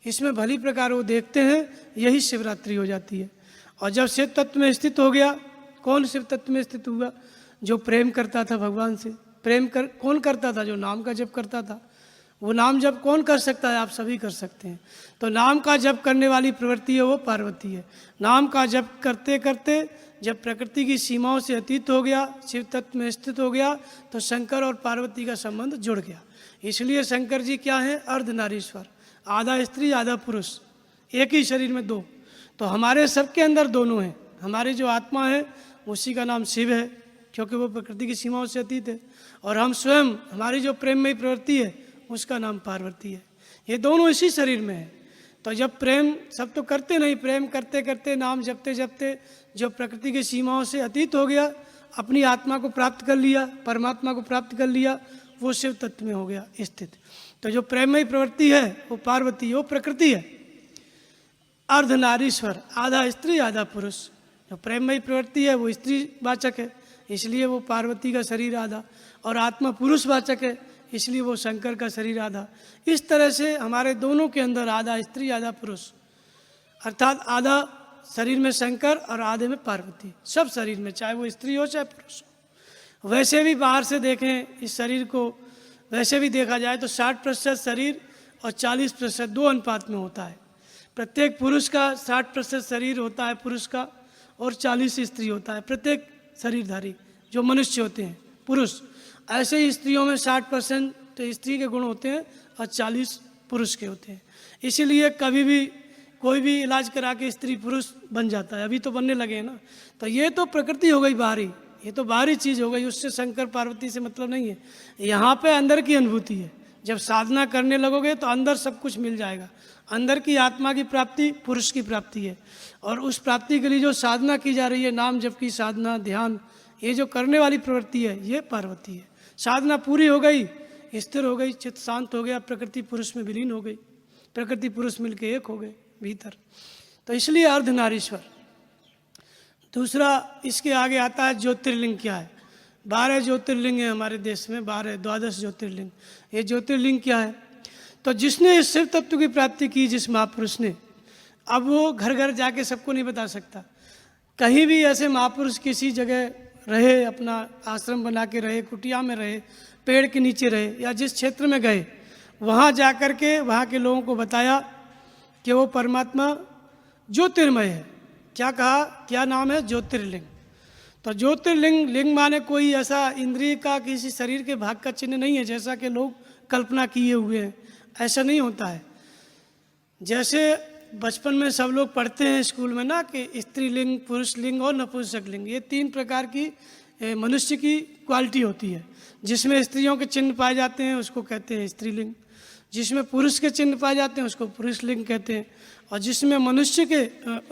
इसमें भली प्रकार वो देखते हैं, यही शिवरात्रि हो जाती है। और जब शिव तत्व में स्थित हो गया, कौन शिव तत्व में स्थित हुआ, जो प्रेम करता था भगवान से। कौन करता था, जो नाम का जप करता था। वो नाम जप कौन कर सकता है, आप सभी कर सकते हैं। तो नाम का जप करने वाली प्रवृत्ति है वो पार्वती है। नाम का जप करते करते जब प्रकृति की सीमाओं से अतीत हो गया, शिव तत्व में स्थित हो गया, तो शंकर और पार्वती का संबंध जुड़ गया। इसलिए शंकर जी क्या हैं, अर्धनारीश्वर, आधा स्त्री आधा पुरुष, एक ही शरीर में दो। तो हमारे सबके अंदर दोनों हैं। हमारी जो आत्मा है उसी का नाम शिव है, क्योंकि वो प्रकृति की सीमाओं से अतीत है। और हम स्वयं, हमारी जो प्रेममयी प्रवृत्ति है उसका नाम पार्वती है। ये दोनों इसी शरीर में है। तो जब प्रेम, सब तो करते नहीं, प्रेम करते करते, नाम जपते जपते जो प्रकृति की सीमाओं से अतीत हो गया, अपनी आत्मा को प्राप्त कर लिया, परमात्मा को प्राप्त कर लिया, वो शिव तत्व में हो गया स्थित। तो जो प्रेममयी प्रवृत्ति है वो पार्वती, वो प्रकृति है। अर्धनारीश्वर, आधा स्त्री आधा पुरुष। जो प्रेममयी प्रवृत्ति है वो स्त्री वाचक है, इसलिए वो पार्वती का शरीर आधा, और आत्मा पुरुष वाचक है, इसलिए वो शंकर का शरीर आधा। इस तरह से हमारे दोनों के अंदर आधा स्त्री आधा पुरुष, अर्थात आधा शरीर में शंकर और आधे में पार्वती, सब शरीर में, चाहे वो स्त्री हो चाहे पुरुष हो। वैसे भी बाहर से देखें इस शरीर को, वैसे भी देखा जाए तो 60% शरीर और 40% दो अनुपात में होता है। प्रत्येक पुरुष का 60% शरीर होता है पुरुष का और 40 स्त्री होता है, प्रत्येक शरीरधारी जो मनुष्य होते हैं पुरुष। ऐसे ही स्त्रियों में 60% तो स्त्री के गुण होते हैं और 40 पुरुष के होते हैं। इसीलिए कभी भी कोई भी इलाज करा के स्त्री पुरुष बन जाता है, अभी तो बनने लगे हैं ना। तो ये तो प्रकृति हो गई बाहरी, ये तो बाहरी चीज़ हो गई, उससे शंकर पार्वती से मतलब नहीं है। यहाँ पे अंदर की अनुभूति है। जब साधना करने लगोगे तो अंदर सब कुछ मिल जाएगा। अंदर की आत्मा की प्राप्ति पुरुष की प्राप्ति है, और उस प्राप्ति के लिए जो साधना की जा रही है, नाम जप की साधना, ध्यान, ये जो करने वाली प्रवृत्ति है ये पार्वती है। साधना पूरी हो गई, स्थिर हो गई, चित्त शांत हो गया, प्रकृति पुरुष में विलीन हो गई, प्रकृति पुरुष मिलकर एक हो गए भीतर। तो इसलिए अर्धनारीश्वर। दूसरा इसके आगे आता है ज्योतिर्लिंग क्या है। 12 ज्योतिर्लिंग है हमारे देश में, 12 ज्योतिर्लिंग। ये ज्योतिर्लिंग क्या है, तो जिसने इस शिव तत्व की प्राप्ति की, जिस महापुरुष ने, अब वो घर घर जाके सबको नहीं बता सकता। कहीं भी ऐसे महापुरुष किसी जगह रहे, अपना आश्रम बना के रहे, कुटिया में रहे, पेड़ के नीचे रहे, या जिस क्षेत्र में गए वहाँ जा कर के वहाँ के लोगों को बताया कि वो परमात्मा ज्योतिर्मय है। क्या कहा, क्या नाम है, ज्योतिर्लिंग। तो ज्योतिर्लिंग, लिंग माने कोई ऐसा इंद्रिय का किसी शरीर के भाग का चिन्ह नहीं है जैसा कि लोग कल्पना किए हुए हैं, ऐसा नहीं होता है। जैसे बचपन में सब लोग पढ़ते हैं स्कूल में ना कि स्त्रीलिंग, पुरुष लिंग और नपुंसक लिंग, ये 3 प्रकार की मनुष्य की क्वालिटी होती है। जिसमें स्त्रियों के चिन्ह पाए जाते हैं उसको कहते हैं स्त्रीलिंग, जिसमें पुरुष के चिन्ह पाए जाते हैं उसको पुरुष लिंग कहते हैं, और जिसमें मनुष्य के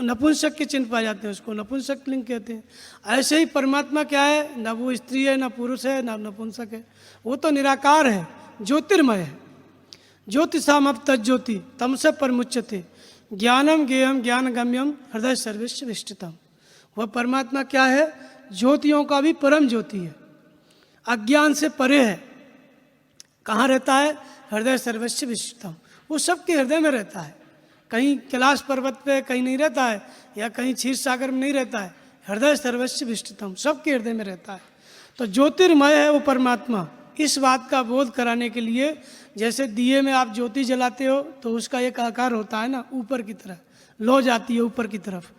नपुंसक के चिन्ह पाए जाते हैं उसको नपुंसक लिंग कहते हैं। ऐसे ही परमात्मा क्या है, न वो स्त्री है, न पुरुष है, न नपुंसक है, वो तो निराकार है, ज्योतिर्मय है। ज्योतिषाम अब तज्ज्योति तमसे परमुच्यते ज्ञानम ज्ञेयम ज्ञान गम्यम हृदय सर्वस्य विष्टितम। वह परमात्मा क्या है, ज्योतियों का भी परम ज्योति है, अज्ञान से परे है। कहाँ रहता है, हृदय सर्वस्य विष्टितम, वो सबके हृदय में रहता है। कहीं कैलाश पर्वत पे कहीं नहीं रहता है, या कहीं क्षीर सागर में नहीं रहता है, हृदय सर्वस्य विष्टितम, सबके हृदय में रहता है। तो ज्योतिर्मय है वो परमात्मा, इस बात का बोध कराने के लिए, जैसे दिए में आप ज्योति जलाते हो तो उसका एक आकार होता है ना, ऊपर की तरफ लो जाती है ऊपर की तरफ,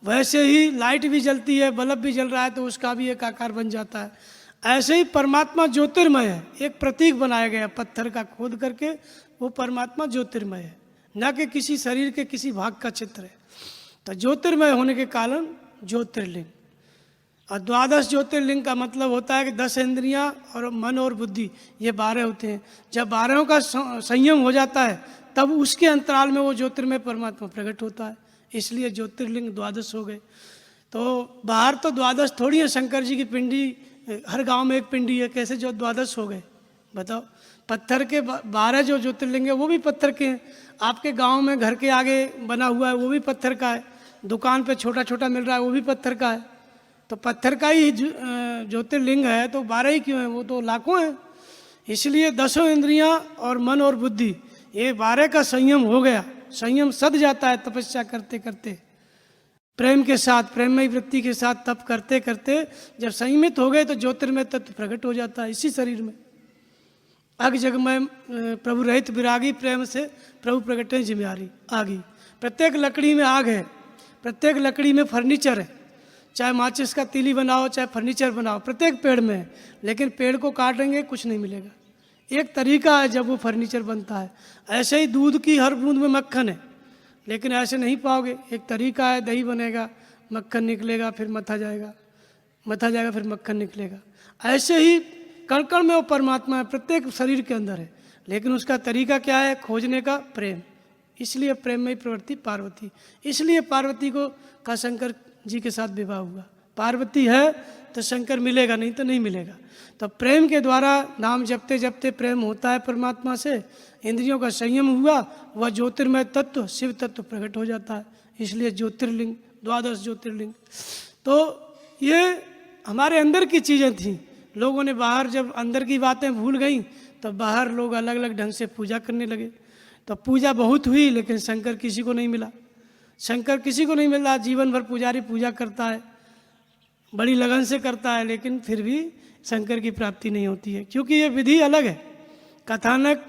वैसे ही लाइट भी जलती है, बल्ब भी जल रहा है तो उसका भी एक आकार बन जाता है। ऐसे ही परमात्मा ज्योतिर्मय है, एक प्रतीक बनाया गया पत्थर का खोद करके, वो परमात्मा ज्योतिर्मय है, न कि किसी शरीर के किसी भाग का चित्र है। तो ज्योतिर्मय होने के कारण ज्योतिर्लिंग। और द्वादश ज्योतिर्लिंग का मतलब होता है कि 10 इंद्रियां और मन और बुद्धि, ये 12 होते हैं। जब 12 का संयम हो जाता है तब उसके अंतराल में वो ज्योतिर्मय परमात्मा प्रकट होता है, इसलिए ज्योतिर्लिंग द्वादश हो गए। तो बाहर तो द्वादश थोड़ी है, शंकर जी की पिंडी हर गांव में एक पिंडी है, कैसे जो द्वादश हो गए बताओ। पत्थर के 12 जो ज्योतिर्लिंग है वो भी पत्थर के हैं। आपके गांव में घर के आगे बना हुआ है वो भी पत्थर का है, दुकान पे छोटा छोटा मिल रहा है वो भी पत्थर का है। तो पत्थर का ही ज्योतिर्लिंग है तो 12 ही क्यों है, वो तो लाखों हैं। इसलिए 10 इंद्रियां और मन और बुद्धि, ये 12 का संयम हो गया, संयम सद जाता है तपस्या करते करते, प्रेम के साथ, प्रेममयी वृत्ति के साथ तप करते करते जब संयमित हो गए तो ज्योतिर्मय तत्व प्रकट हो जाता है इसी शरीर में। अग जगमय प्रभु रहित विरागी, प्रेम से प्रभु प्रकटे जिम्मेदारी आगी। प्रत्येक लकड़ी में आग है, प्रत्येक लकड़ी में फर्नीचर है, चाहे माचिस का तीली बनाओ चाहे फर्नीचर बनाओ, प्रत्येक पेड़ में है। लेकिन पेड़ को काटेंगे कुछ नहीं मिलेगा, एक तरीका है जब वो फर्नीचर बनता है। ऐसे ही दूध की हर बूंद में मक्खन है, लेकिन ऐसे नहीं पाओगे, एक तरीका है, दही बनेगा, मक्खन निकलेगा, फिर मथा जाएगा, मथा जाएगा, फिर मक्खन निकलेगा। ऐसे ही कण कण में वो परमात्मा है, प्रत्येक शरीर के अंदर है, लेकिन उसका तरीका क्या है, खोजने का प्रेम। इसलिए प्रेम में ही प्रवृत्ति पार्वती, इसलिए पार्वती को का शंकर जी के साथ विवाह हुआ। पार्वती है तो शंकर मिलेगा, नहीं तो नहीं मिलेगा। तो प्रेम के द्वारा नाम जपते जपते प्रेम होता है परमात्मा से, इंद्रियों का संयम हुआ, वह ज्योतिर्मय तत्व शिव तत्व प्रकट हो जाता है। इसलिए ज्योतिर्लिंग, द्वादश ज्योतिर्लिंग। तो ये हमारे अंदर की चीज़ें थीं, लोगों ने बाहर जब अंदर की बातें भूल गई तो बाहर लोग अलग अलग ढंग से पूजा करने लगे। तो पूजा बहुत हुई लेकिन शंकर किसी को नहीं मिला, शंकर किसी को नहीं मिला। जीवन भर पुजारी पूजा करता है, बड़ी लगन से करता है, लेकिन फिर भी शंकर की प्राप्ति नहीं होती है, क्योंकि ये विधि अलग है। कथानक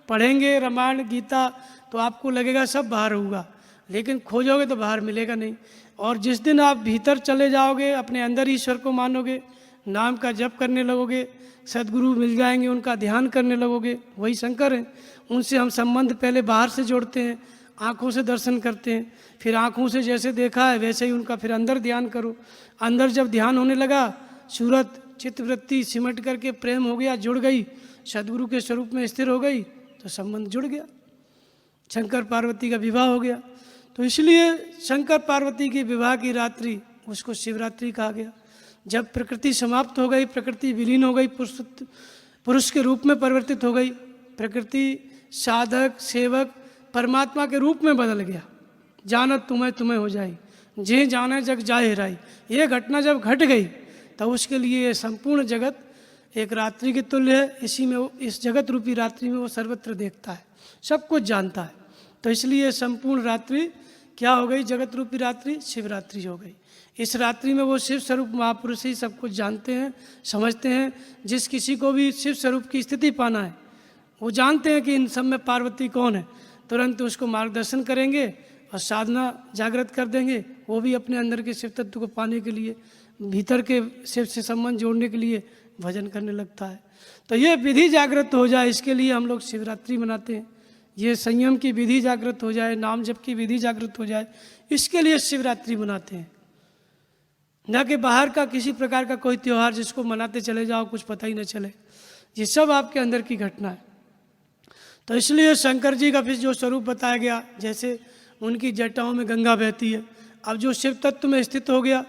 पढ़ेंगे रामायण गीता तो आपको लगेगा सब बाहर होगा, लेकिन खोजोगे तो बाहर मिलेगा नहीं। और जिस दिन आप भीतर चले जाओगे, अपने अंदर ईश्वर को मानोगे, नाम का जप करने लगोगे, सदगुरु मिल जाएंगे, उनका ध्यान करने लगोगे, वही शंकर हैं। उनसे हम संबंध पहले बाहर से जोड़ते हैं, आँखों से दर्शन करते हैं, फिर आँखों से जैसे देखा है वैसे ही उनका फिर अंदर ध्यान करो। अंदर जब ध्यान होने लगा, सूरत चित्तवृत्ति सिमट करके प्रेम हो गया, जुड़ गई, सदगुरु के स्वरूप में स्थिर हो गई, तो संबंध जुड़ गया, शंकर पार्वती का विवाह हो गया। तो इसलिए शंकर पार्वती के विवाह की रात्रि उसको शिवरात्रि कहा गया। जब प्रकृति समाप्त हो गई, प्रकृति विलीन हो गई, पुरुष के रूप में परिवर्तित हो गई, प्रकृति साधक सेवक परमात्मा के रूप में बदल गया। जानत तुम्हें तुम्हें हो जाए, जे जाने जग जाए हेराई। ये घटना जब घट गई तब उसके लिए ये संपूर्ण जगत एक रात्रि के तुल्य है। इसी में वो, इस जगत रूपी रात्रि में वो सर्वत्र देखता है, सब कुछ जानता है। तो इसलिए संपूर्ण रात्रि क्या हो गई, जगत रूपी रात्रि शिवरात्रि हो गई। इस रात्रि में वो शिव स्वरूप महापुरुष ही सब कुछ जानते हैं, समझते हैं। जिस किसी को भी शिव स्वरूप की स्थिति पाना है, वो जानते हैं कि इन सब में पार्वती कौन है, तुरंत उसको मार्गदर्शन करेंगे और साधना जागृत कर देंगे। वो भी अपने अंदर के शिव तत्व को पाने के लिए, भीतर के शिव से संबंध जोड़ने के लिए भजन करने लगता है। तो ये विधि जागृत हो जाए, इसके लिए हम लोग शिवरात्रि मनाते हैं। ये संयम की विधि जागृत हो जाए, नाम जप की विधि जागृत हो जाए, इसके लिए शिवरात्रि मनाते हैं। न कि बाहर का किसी प्रकार का कोई त्यौहार जिसको मनाते चले जाओ, कुछ पता ही न चले। ये सब आपके अंदर की घटना है। तो इसलिए शंकर जी का फिर जो स्वरूप बताया गया, जैसे उनकी जटाओं में गंगा बहती है। अब जो शिव तत्व में स्थित हो गया,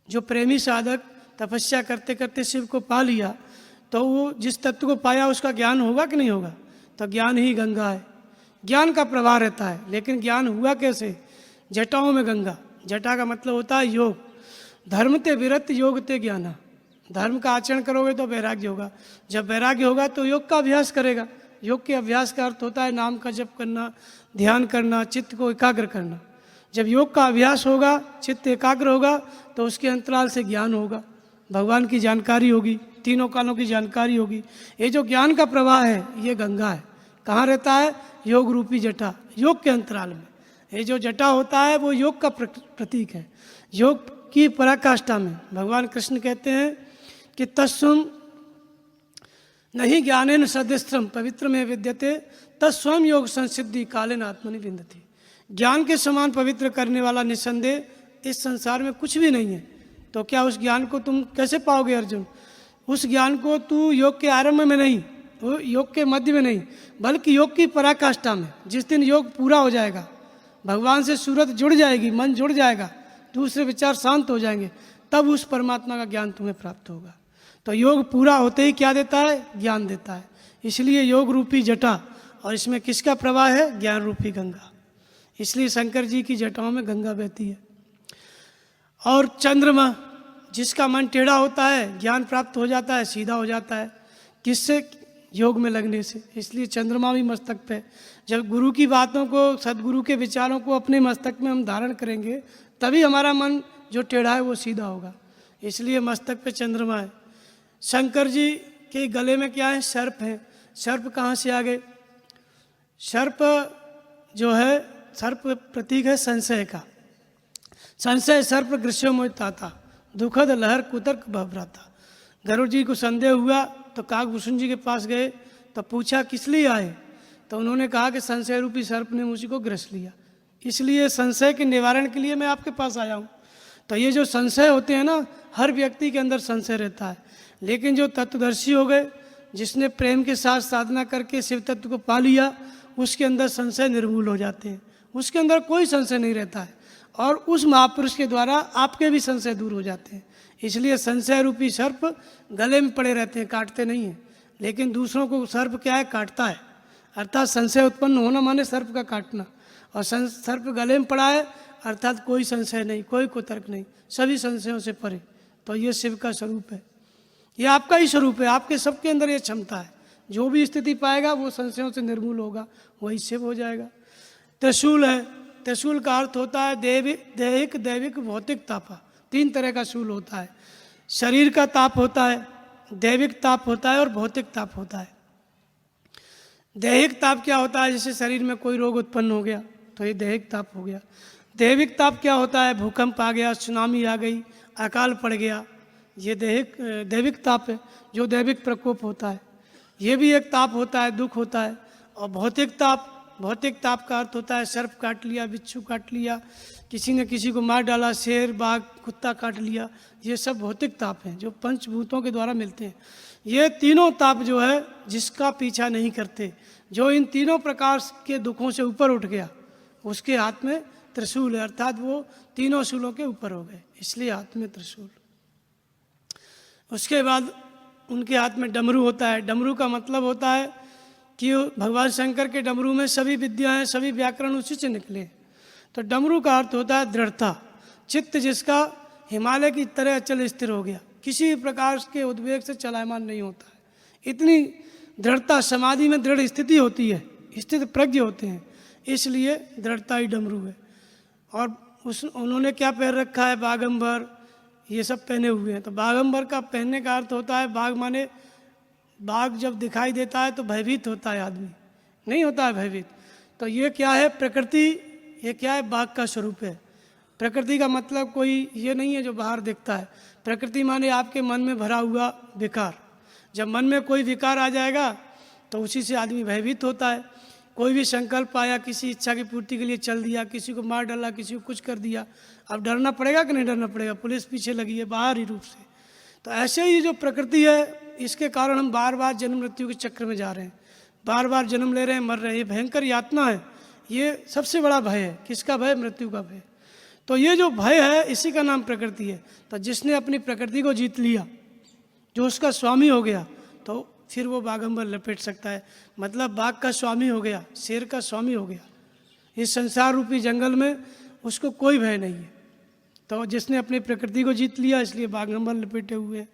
जो प्रेमी साधक तपस्या करते करते शिव को पा लिया, तो वो जिस तत्व को पाया उसका ज्ञान होगा कि नहीं होगा? तो ज्ञान ही गंगा है, ज्ञान का प्रवाह रहता है। लेकिन ज्ञान हुआ कैसे? जटाओं में गंगा। जटा का मतलब होता है योग। धर्म ते विरत योग ते ज्ञाना। धर्म का आचरण करोगे तो वैराग्य होगा, जब वैराग्य होगा तो योग का अभ्यास करेगा। योग के अभ्यास का अर्थ होता है नाम का जप करना, ध्यान करना, चित्त को एकाग्र करना। जब योग का अभ्यास होगा, चित्त एकाग्र होगा, तो उसके अंतराल से ज्ञान होगा, भगवान की जानकारी होगी। तीनों कालों की जानकारी होगी। ये जो ज्ञान का प्रवाह है ये गंगा है। कहाँ रहता है? योग रूपी जटा, योग के अंतराल में। ये जो जटा होता है वो योग का प्रतीक है। योग की पराकाष्ठा में भगवान कृष्ण कहते हैं कि तत्स्वम नहीं ज्ञानेन सदस्त्रम पवित्र में विद्यते तत्स्वम योग संसिद्धि कालेन आत्मनि विन्दति। ज्ञान के समान पवित्र करने वाला निस्संदेह इस संसार में कुछ भी नहीं है। तो क्या उस ज्ञान को तुम कैसे पाओगे अर्जुन? उस ज्ञान को तू योग के आरंभ में नहीं, वो योग के मध्य में नहीं, बल्कि योग की पराकाष्ठा में। जिस दिन योग पूरा हो जाएगा, भगवान से सूरत जुड़ जाएगी, मन जुड़ जाएगा, दूसरे विचार शांत हो जाएंगे, तब उस परमात्मा का ज्ञान तुम्हें प्राप्त होगा। तो योग पूरा होते ही क्या देता है? ज्ञान देता है। इसलिए योग रूपी जटा, और इसमें किसका प्रवाह है? ज्ञान रूपी गंगा। इसलिए शंकर जी की जटाओं में गंगा बहती है। और चंद्रमा, जिसका मन टेढ़ा होता है ज्ञान प्राप्त हो जाता है, सीधा हो जाता है। किससे? योग में लगने से। इसलिए चंद्रमा भी मस्तक पे। जब गुरु की बातों को, सदगुरु के विचारों को अपने मस्तक में हम धारण करेंगे, तभी हमारा मन जो टेढ़ा है वो सीधा होगा। इसलिए मस्तक पे चंद्रमा है। शंकर जी के गले में क्या है? सर्प है। सर्प कहाँ से आ गए? सर्प जो है, सर्प प्रतीक है संशय का। संशय सर्प ग्रस्यो मोहिताता दुखद लहर कुतर्क भवराता। गरुड़ जी को संदेह हुआ तो काकभूषण जी के पास गए तो पूछा किस लिए आए? तो उन्होंने कहा कि संशय रूपी सर्प ने मुझी को ग्रस लिया, इसलिए संशय के निवारण के लिए मैं आपके पास आया हूँ। तो ये जो संशय होते हैं ना, हर व्यक्ति के अंदर संशय रहता है, लेकिन जो तत्वदर्शी हो गए, जिसने प्रेम के साथ साधना करके शिव तत्व को पा लिया, उसके अंदर संशय निर्मूल हो जाते हैं। उसके अंदर कोई संशय नहीं रहता है, और उस महापुरुष के द्वारा आपके भी संशय दूर हो जाते हैं। इसलिए संशय रूपी सर्प गले में पड़े रहते हैं, काटते नहीं हैं। लेकिन दूसरों को सर्प क्या है? काटता है। अर्थात संशय उत्पन्न होना माने सर्प का काटना। और सर्प गले में पड़ा है अर्थात कोई संशय नहीं, कोई कुतर्क नहीं, सभी संशयों से परे। तो ये शिव का स्वरूप है, ये आपका ही स्वरूप है। आपके सबके अंदर ये क्षमता है। जो भी स्थिति पाएगा वो संशयों से निर्मूल होगा, वही शिव हो जाएगा। त्रिशूल है। त्रिशूल का अर्थ होता है दैहिक, दैविक, भौतिक तापा। 3 तरह का शूल होता है। शरीर का ताप होता है, दैविक ताप होता है और भौतिक ताप होता है। दैहिक ताप क्या होता है? जैसे शरीर में कोई रोग उत्पन्न हो गया तो ये दैहिक ताप हो गया। दैविक ताप क्या होता है? भूकंप आ गया, सुनामी आ गई, अकाल पड़ गया, ये दैविक ताप है, जो दैविक प्रकोप होता है। ये भी एक ताप होता है, दुख होता है। और भौतिक ताप का अर्थ होता है सर्प काट लिया, बिच्छू काट लिया, किसी ने किसी को मार डाला, शेर, बाघ, कुत्ता काट लिया। ये सब भौतिक ताप हैं जो पंचभूतों के द्वारा मिलते हैं। ये तीनों ताप जो है, जिसका पीछा नहीं करते, जो इन तीनों प्रकार के दुखों से ऊपर उठ गया, उसके हाथ में त्रिशूल है। अर्थात वो तीनों शूलों के ऊपर हो गए, इसलिए हाथ में त्रिशूल। उसके बाद उनके हाथ में डमरू होता है। डमरू का मतलब होता है कि भगवान शंकर के डमरू में सभी विद्याएं, सभी व्याकरण उसी से निकले। तो डमरू का अर्थ होता है दृढ़ता। चित्त जिसका हिमालय की तरह अचल स्थिर हो गया, किसी भी प्रकार के उद्वेग से चलायमान नहीं होता है। इतनी दृढ़ता, समाधि में दृढ़ स्थिति होती है, स्थित प्रज्ञ होते हैं, इसलिए दृढ़ता ही डमरू है। और उन्होंने क्या पहन रखा है? बागंबर, ये सब पहने हुए हैं। तो बागंबर का पहनने का अर्थ होता है, बाघ माने बाघ जब दिखाई देता है तो भयभीत होता है आदमी, नहीं होता है भयभीत। तो ये क्या है? प्रकृति, ये क्या है? बाघ का स्वरूप है। प्रकृति का मतलब कोई ये नहीं है जो बाहर दिखता है। प्रकृति माने आपके मन में भरा हुआ विकार। जब मन में कोई विकार आ जाएगा तो उसी से आदमी भयभीत होता है। कोई भी संकल्प आया, किसी इच्छा की पूर्ति के लिए चल दिया, किसी को मार डाला, किसी को कुछ कर दिया, अब डरना पड़ेगा कि नहीं डरना पड़ेगा? पुलिस पीछे लगी है बाहरी रूप से। तो ऐसे ही जो प्रकृति है, इसके कारण हम बार बार जन्म मृत्यु के चक्र में जा रहे हैं, बार बार जन्म ले रहे हैं, मर रहे हैं। ये भयंकर यातना है, ये सबसे बड़ा भय है। किसका भय? मृत्यु का भय। तो ये जो भय है, इसी का नाम प्रकृति है। तो जिसने अपनी प्रकृति को जीत लिया, जो उसका स्वामी हो गया, तो फिर वो बागंबर लपेट सकता है। मतलब बाघ का स्वामी हो गया, शेर का स्वामी हो गया। इस संसार रूपी जंगल में उसको कोई भय नहीं है। तो जिसने अपनी प्रकृति को जीत लिया, इसलिए बागंबर लपेटे हुए हैं।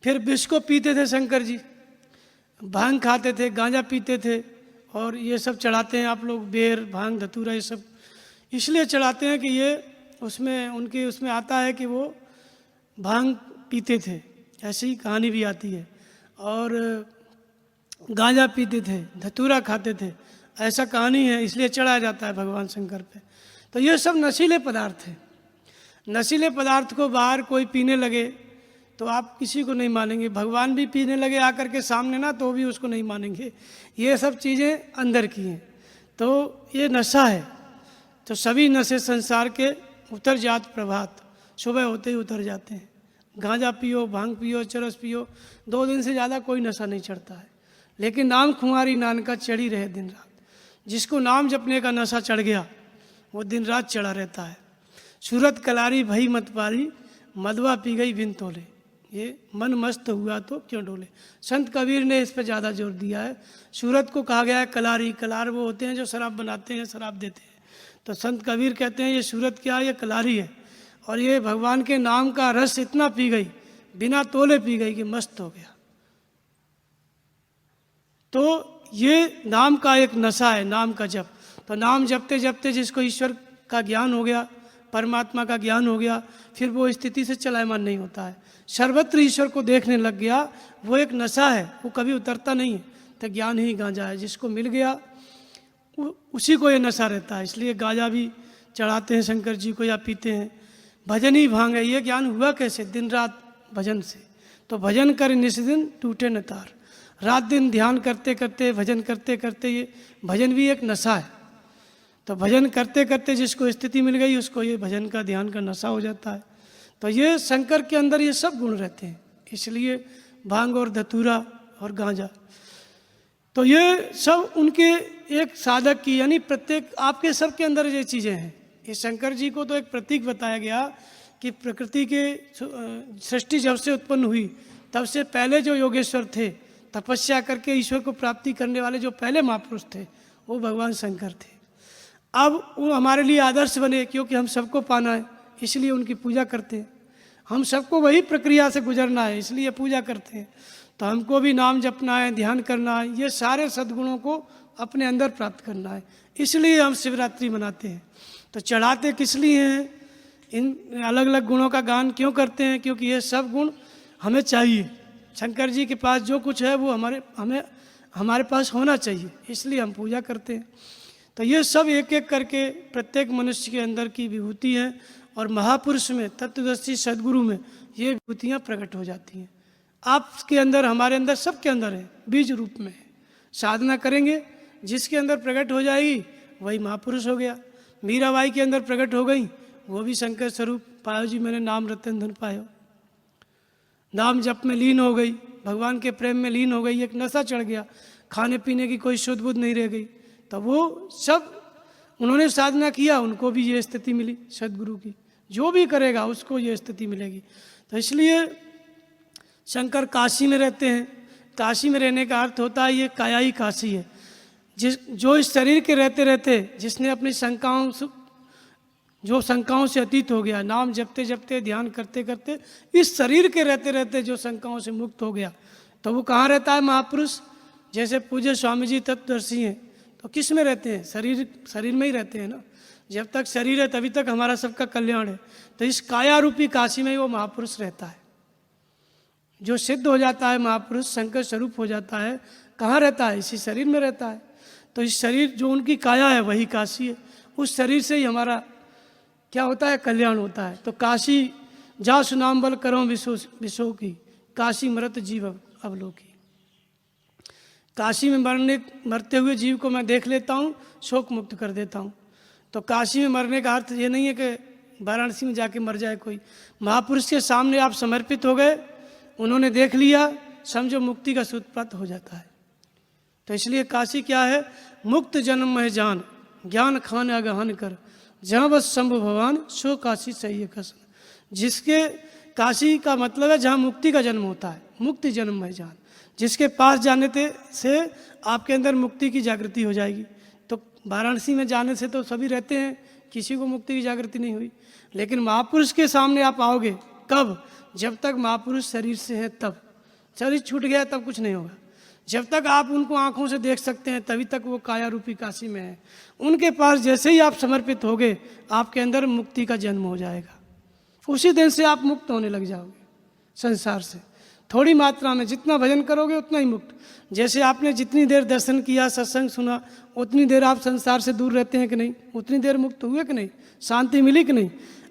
फिर विष को पीते थे शंकर जी, भांग खाते थे, गांजा पीते थे, और ये सब चढ़ाते हैं आप लोग, बेर, भांग, धतूरा, ये सब इसलिए चढ़ाते हैं कि ये उसमें आता है कि वो भांग पीते थे, ऐसी कहानी भी आती है। और गांजा पीते थे, धतूरा खाते थे, ऐसा कहानी है, इसलिए चढ़ाया जाता है भगवान शंकर पे। तो ये सब नशीले पदार्थ हैं। नशीले पदार्थ को बाहर कोई पीने लगे तो आप किसी को नहीं मानेंगे, भगवान भी पीने लगे आकर के सामने ना तो भी उसको नहीं मानेंगे। ये सब चीज़ें अंदर की हैं, तो ये नशा है। तो सभी नशे संसार के उतर जात प्रभात, सुबह होते ही उतर जाते हैं। गांजा पियो, भांग पियो, चरस पियो, 2 दिन से ज़्यादा कोई नशा नहीं चढ़ता है। लेकिन नाम खुमारी नानका चढ़ी रहे दिन रात। जिसको नाम जपने का नशा चढ़ गया वो दिन रात चढ़ा रहता है। सूरत कलारी भई मत पारी, मदवा पी गई बिन तोले, ये मन मस्त हुआ तो क्यों डोले। संत कबीर ने इस पर ज़्यादा जोर दिया है। सूरत को कहा गया है कलारी, कलार वो होते हैं जो शराब बनाते हैं, शराब देते हैं। तो संत कबीर कहते हैं ये सूरत क्या है, ये कलारी है। और ये भगवान के नाम का रस इतना पी गई, बिना तोले पी गई कि मस्त हो गया। तो ये नाम का एक नशा है, नाम का जप। तो नाम जपते जपते जिसको ईश्वर का ज्ञान हो गया, परमात्मा का ज्ञान हो गया, फिर वो स्थिति से चलायमान नहीं होता है। सर्वत्र ईश्वर को देखने लग गया, वो एक नशा है, वो कभी उतरता नहीं है। तो ज्ञान ही गांजा है, जिसको मिल गया उसी को ये नशा रहता है। इसलिए गांजा भी चढ़ाते हैं शंकर जी को या पीते हैं। भजन ही भांग है, ये ज्ञान हुआ कैसे, दिन रात भजन से। तो भजन कर निस दिन टूटे न तार, रात दिन ध्यान करते करते, भजन करते करते, ये भजन भी एक नशा है। तो भजन करते करते जिसको स्थिति मिल गई उसको ये भजन का, ध्यान का नशा हो जाता है। तो ये शंकर के अंदर ये सब गुण रहते हैं, इसलिए भांग और धतूरा और गांजा। तो ये सब उनके एक साधक की, यानी प्रत्येक आपके सब के अंदर ये चीज़ें हैं। ये शंकर जी को तो एक प्रतीक बताया गया कि प्रकृति के सृष्टि जब से उत्पन्न हुई तब से पहले जो योगेश्वर थे, तपस्या करके ईश्वर को प्राप्ति करने वाले जो पहले महापुरुष थे, वो भगवान शंकर थे। अब वो हमारे लिए आदर्श बने, क्योंकि हम सबको पाना है, इसलिए उनकी पूजा करते हैं। हम सबको वही प्रक्रिया से गुजरना है, इसलिए पूजा करते हैं। तो हमको भी नाम जपना है, ध्यान करना है, ये सारे सद्गुणों को अपने अंदर प्राप्त करना है, इसलिए हम शिवरात्रि मनाते हैं। तो चढ़ाते किस लिए हैं, इन अलग अलग गुणों का गान क्यों करते हैं, क्योंकि ये सब गुण हमें चाहिए। शंकर जी के पास जो कुछ है वो हमारे पास होना चाहिए, इसलिए हम पूजा करते हैं। तो ये सब एक एक करके प्रत्येक मनुष्य के अंदर की विभूति है, और महापुरुष में, तत्वदर्शी सदगुरु में ये विभूतियाँ प्रकट हो जाती हैं। आपके अंदर, हमारे अंदर, सबके अंदर है, बीज रूप में है। साधना करेंगे, जिसके अंदर प्रकट हो जाएगी वही महापुरुष हो गया। मीराबाई के अंदर प्रकट हो गई, वो भी शंकर स्वरूप। पायो जी मैंने नाम रतन धन पायो, नाम जप में लीन हो गई, भगवान के प्रेम में लीन हो गई, एक नशा चढ़ गया, खाने पीने की कोई शुद्ध बुद्ध नहीं रह गई। तो वो सब उन्होंने साधना किया, उनको भी ये स्थिति मिली सदगुरु की। जो भी करेगा उसको ये स्थिति मिलेगी। तो इसलिए शंकर काशी में रहते हैं। काशी में रहने का अर्थ होता है ये काया ही काशी है। जो इस शरीर के रहते रहते, जिसने अपनी शंकाओं से अतीत हो गया, नाम जपते जपते, ध्यान करते करते, इस शरीर के रहते रहते जो शंकाओं से मुक्त हो गया, तो वो कहाँ रहता है महापुरुष। जैसे पूज्य स्वामी जी तत्वदर्शी हैं, तो किस में रहते हैं, शरीर में ही रहते हैं ना। जब तक शरीर है तभी तक हमारा सबका कल्याण है। तो इस काया रूपी काशी में ही वो महापुरुष रहता है। जो सिद्ध हो जाता है महापुरुष, शंकर स्वरूप हो जाता है, कहाँ रहता है, इसी शरीर में रहता है। तो इस शरीर जो उनकी काया है वही काशी है। उस शरीर से ही हमारा क्या होता है, कल्याण होता है। तो काशी जा सुनाम बल करो विशो की, काशी मरत जीव अवलोकी। काशी में मरते हुए जीव को मैं देख लेता हूँ, शोक मुक्त कर देता हूँ। तो काशी में मरने का अर्थ ये नहीं है कि वाराणसी में जाके मर जाए कोई। महापुरुष के सामने आप समर्पित हो गए, उन्होंने देख लिया, समझो मुक्ति का सूत्र प्राप्त हो जाता है। तो इसलिए काशी क्या है, मुक्त जन्म में जान, ज्ञान खान अगहन कर, जहाँ बस शंभु भगवान सो काशी सही कसन। जिसके काशी का मतलब है जहाँ मुक्ति का जन्म होता है, मुक्ति जन्म में जान। जिसके पास जाने से आपके अंदर मुक्ति की जागृति हो जाएगी। तो वाराणसी में जाने से तो सभी रहते हैं, किसी को मुक्ति की जागृति नहीं हुई। लेकिन महापुरुष के सामने आप आओगे कब, जब तक महापुरुष शरीर से हैं तब। शरीर छूट गया तब कुछ नहीं होगा। जब तक आप उनको आंखों से देख सकते हैं तभी तक वो काया रूपी काशी में है। उनके पास जैसे ही आप समर्पित होगे, आपके अंदर मुक्ति का जन्म हो जाएगा। उसी दिन से आप मुक्त होने लग जाओगे संसार से। थोड़ी मात्रा में जितना भजन करोगे उतना ही मुक्त। जैसे आपने जितनी देर दर्शन किया, सत्संग सुना, उतनी देर आप संसार से दूर रहते हैं कि नहीं, उतनी देर मुक्त हुए कि नहीं, शांति मिली कि नहीं।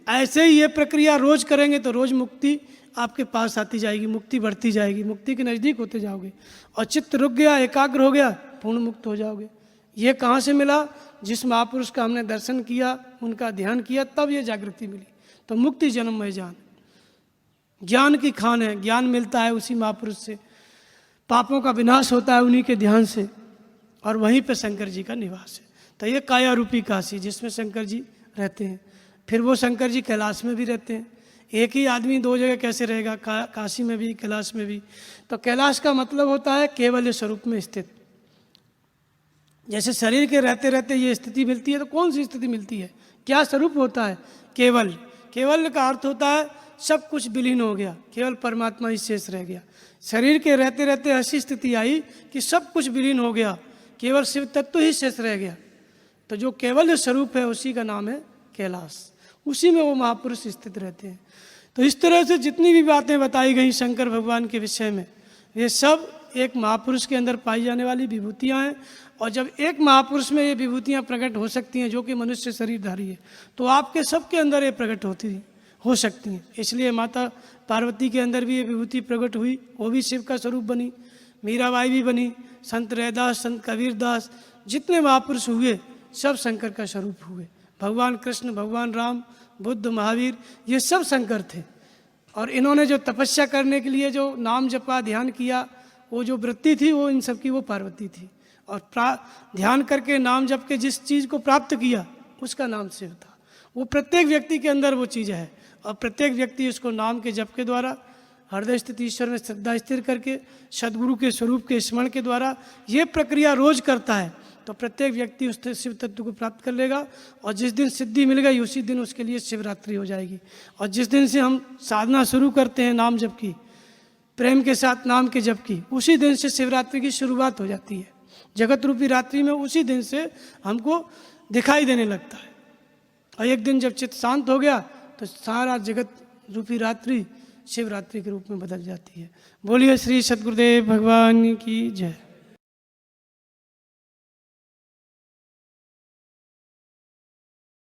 ऐसे ही ये प्रक्रिया रोज करेंगे तो रोज मुक्ति आपके पास आती जाएगी, मुक्ति बढ़ती जाएगी, मुक्ति के नज़दीक होते जाओगे और चित्त रुक गया, एकाग्र हो गया, पूर्ण मुक्त हो जाओगे। ये कहाँ से मिला? जिस महापुरुष का हमने दर्शन किया, उनका ध्यान किया, तब ये जागृति मिली। तो मुक्ति जन्म में जान, ज्ञान की खान है, ज्ञान मिलता है उसी महापुरुष से, पापों का विनाश होता है उन्हीं के ध्यान से, और वहीं पे शंकर जी का निवास है। तो ये काया रूपी काशी जिसमें शंकर जी रहते हैं। फिर वो शंकर जी कैलाश में भी रहते हैं। एक ही आदमी दो जगह कैसे रहेगा, काशी में भी कैलाश में भी। तो कैलाश का मतलब होता है केवल स्वरूप में स्थित। जैसे शरीर के रहते रहते ये स्थिति मिलती है, तो कौन सी स्थिति मिलती है, क्या स्वरूप होता है? केवल। केवल का अर्थ होता है सब कुछ विलीन हो गया, केवल परमात्मा ही शेष रह गया। शरीर के रहते रहते ऐसी स्थिति आई कि सब कुछ विलीन हो गया, केवल शिव तत्व ही शेष रह गया। तो जो केवल स्वरूप है उसी का नाम है कैलाश, उसी में वो महापुरुष स्थित रहते हैं। तो इस तरह से जितनी भी बातें बताई गई शंकर भगवान के विषय में, ये सब एक महापुरुष के अंदर पाई जाने वाली विभूतियाँ हैं। और जब एक महापुरुष में ये विभूतियाँ प्रकट हो सकती हैं जो कि मनुष्य शरीरधारी है, तो आपके सबके अंदर ये प्रकट हो सकती हैं। इसलिए माता पार्वती के अंदर भी ये विभूति प्रकट हुई, वो भी शिव का स्वरूप बनी, मीराबाई भी बनी, संत रैदास, संत कबीरदास, जितने महापुरुष हुए सब शंकर का स्वरूप हुए। भगवान कृष्ण, भगवान राम, बुद्ध, महावीर, ये सब शंकर थे। और इन्होंने जो तपस्या करने के लिए जो नाम जपा, ध्यान किया, वो जो वृत्ति थी वो इन सब की वो पार्वती थी। और ध्यान करके नाम जप के जिस चीज़ को प्राप्त किया उसका नाम शिव था। वो प्रत्येक व्यक्ति के अंदर वो चीज़ है, और प्रत्येक व्यक्ति उसको नाम के जप के द्वारा, हृदय स्थित ईश्वर में श्रद्धा स्थिर करके, सद्गुरु के स्वरूप के स्मरण के द्वारा ये प्रक्रिया रोज करता है, तो प्रत्येक व्यक्ति उस शिव तत्व को प्राप्त कर लेगा। और जिस दिन सिद्धि मिल गई उसी दिन उसके लिए शिवरात्रि हो जाएगी। और जिस दिन से हम साधना शुरू करते हैं नाम जप की, प्रेम के साथ नाम के जप की, उसी दिन से शिवरात्रि की शुरुआत हो जाती है। जगत रूपी रात्रि में उसी दिन से हमको दिखाई देने लगता है। और एक दिन जब चित्त शांत हो गया तो सारा जगत रूपी रात्रि शिवरात्रि के रूप में बदल जाती है। बोलिए श्री सद्गुरुदेव भगवान की जय।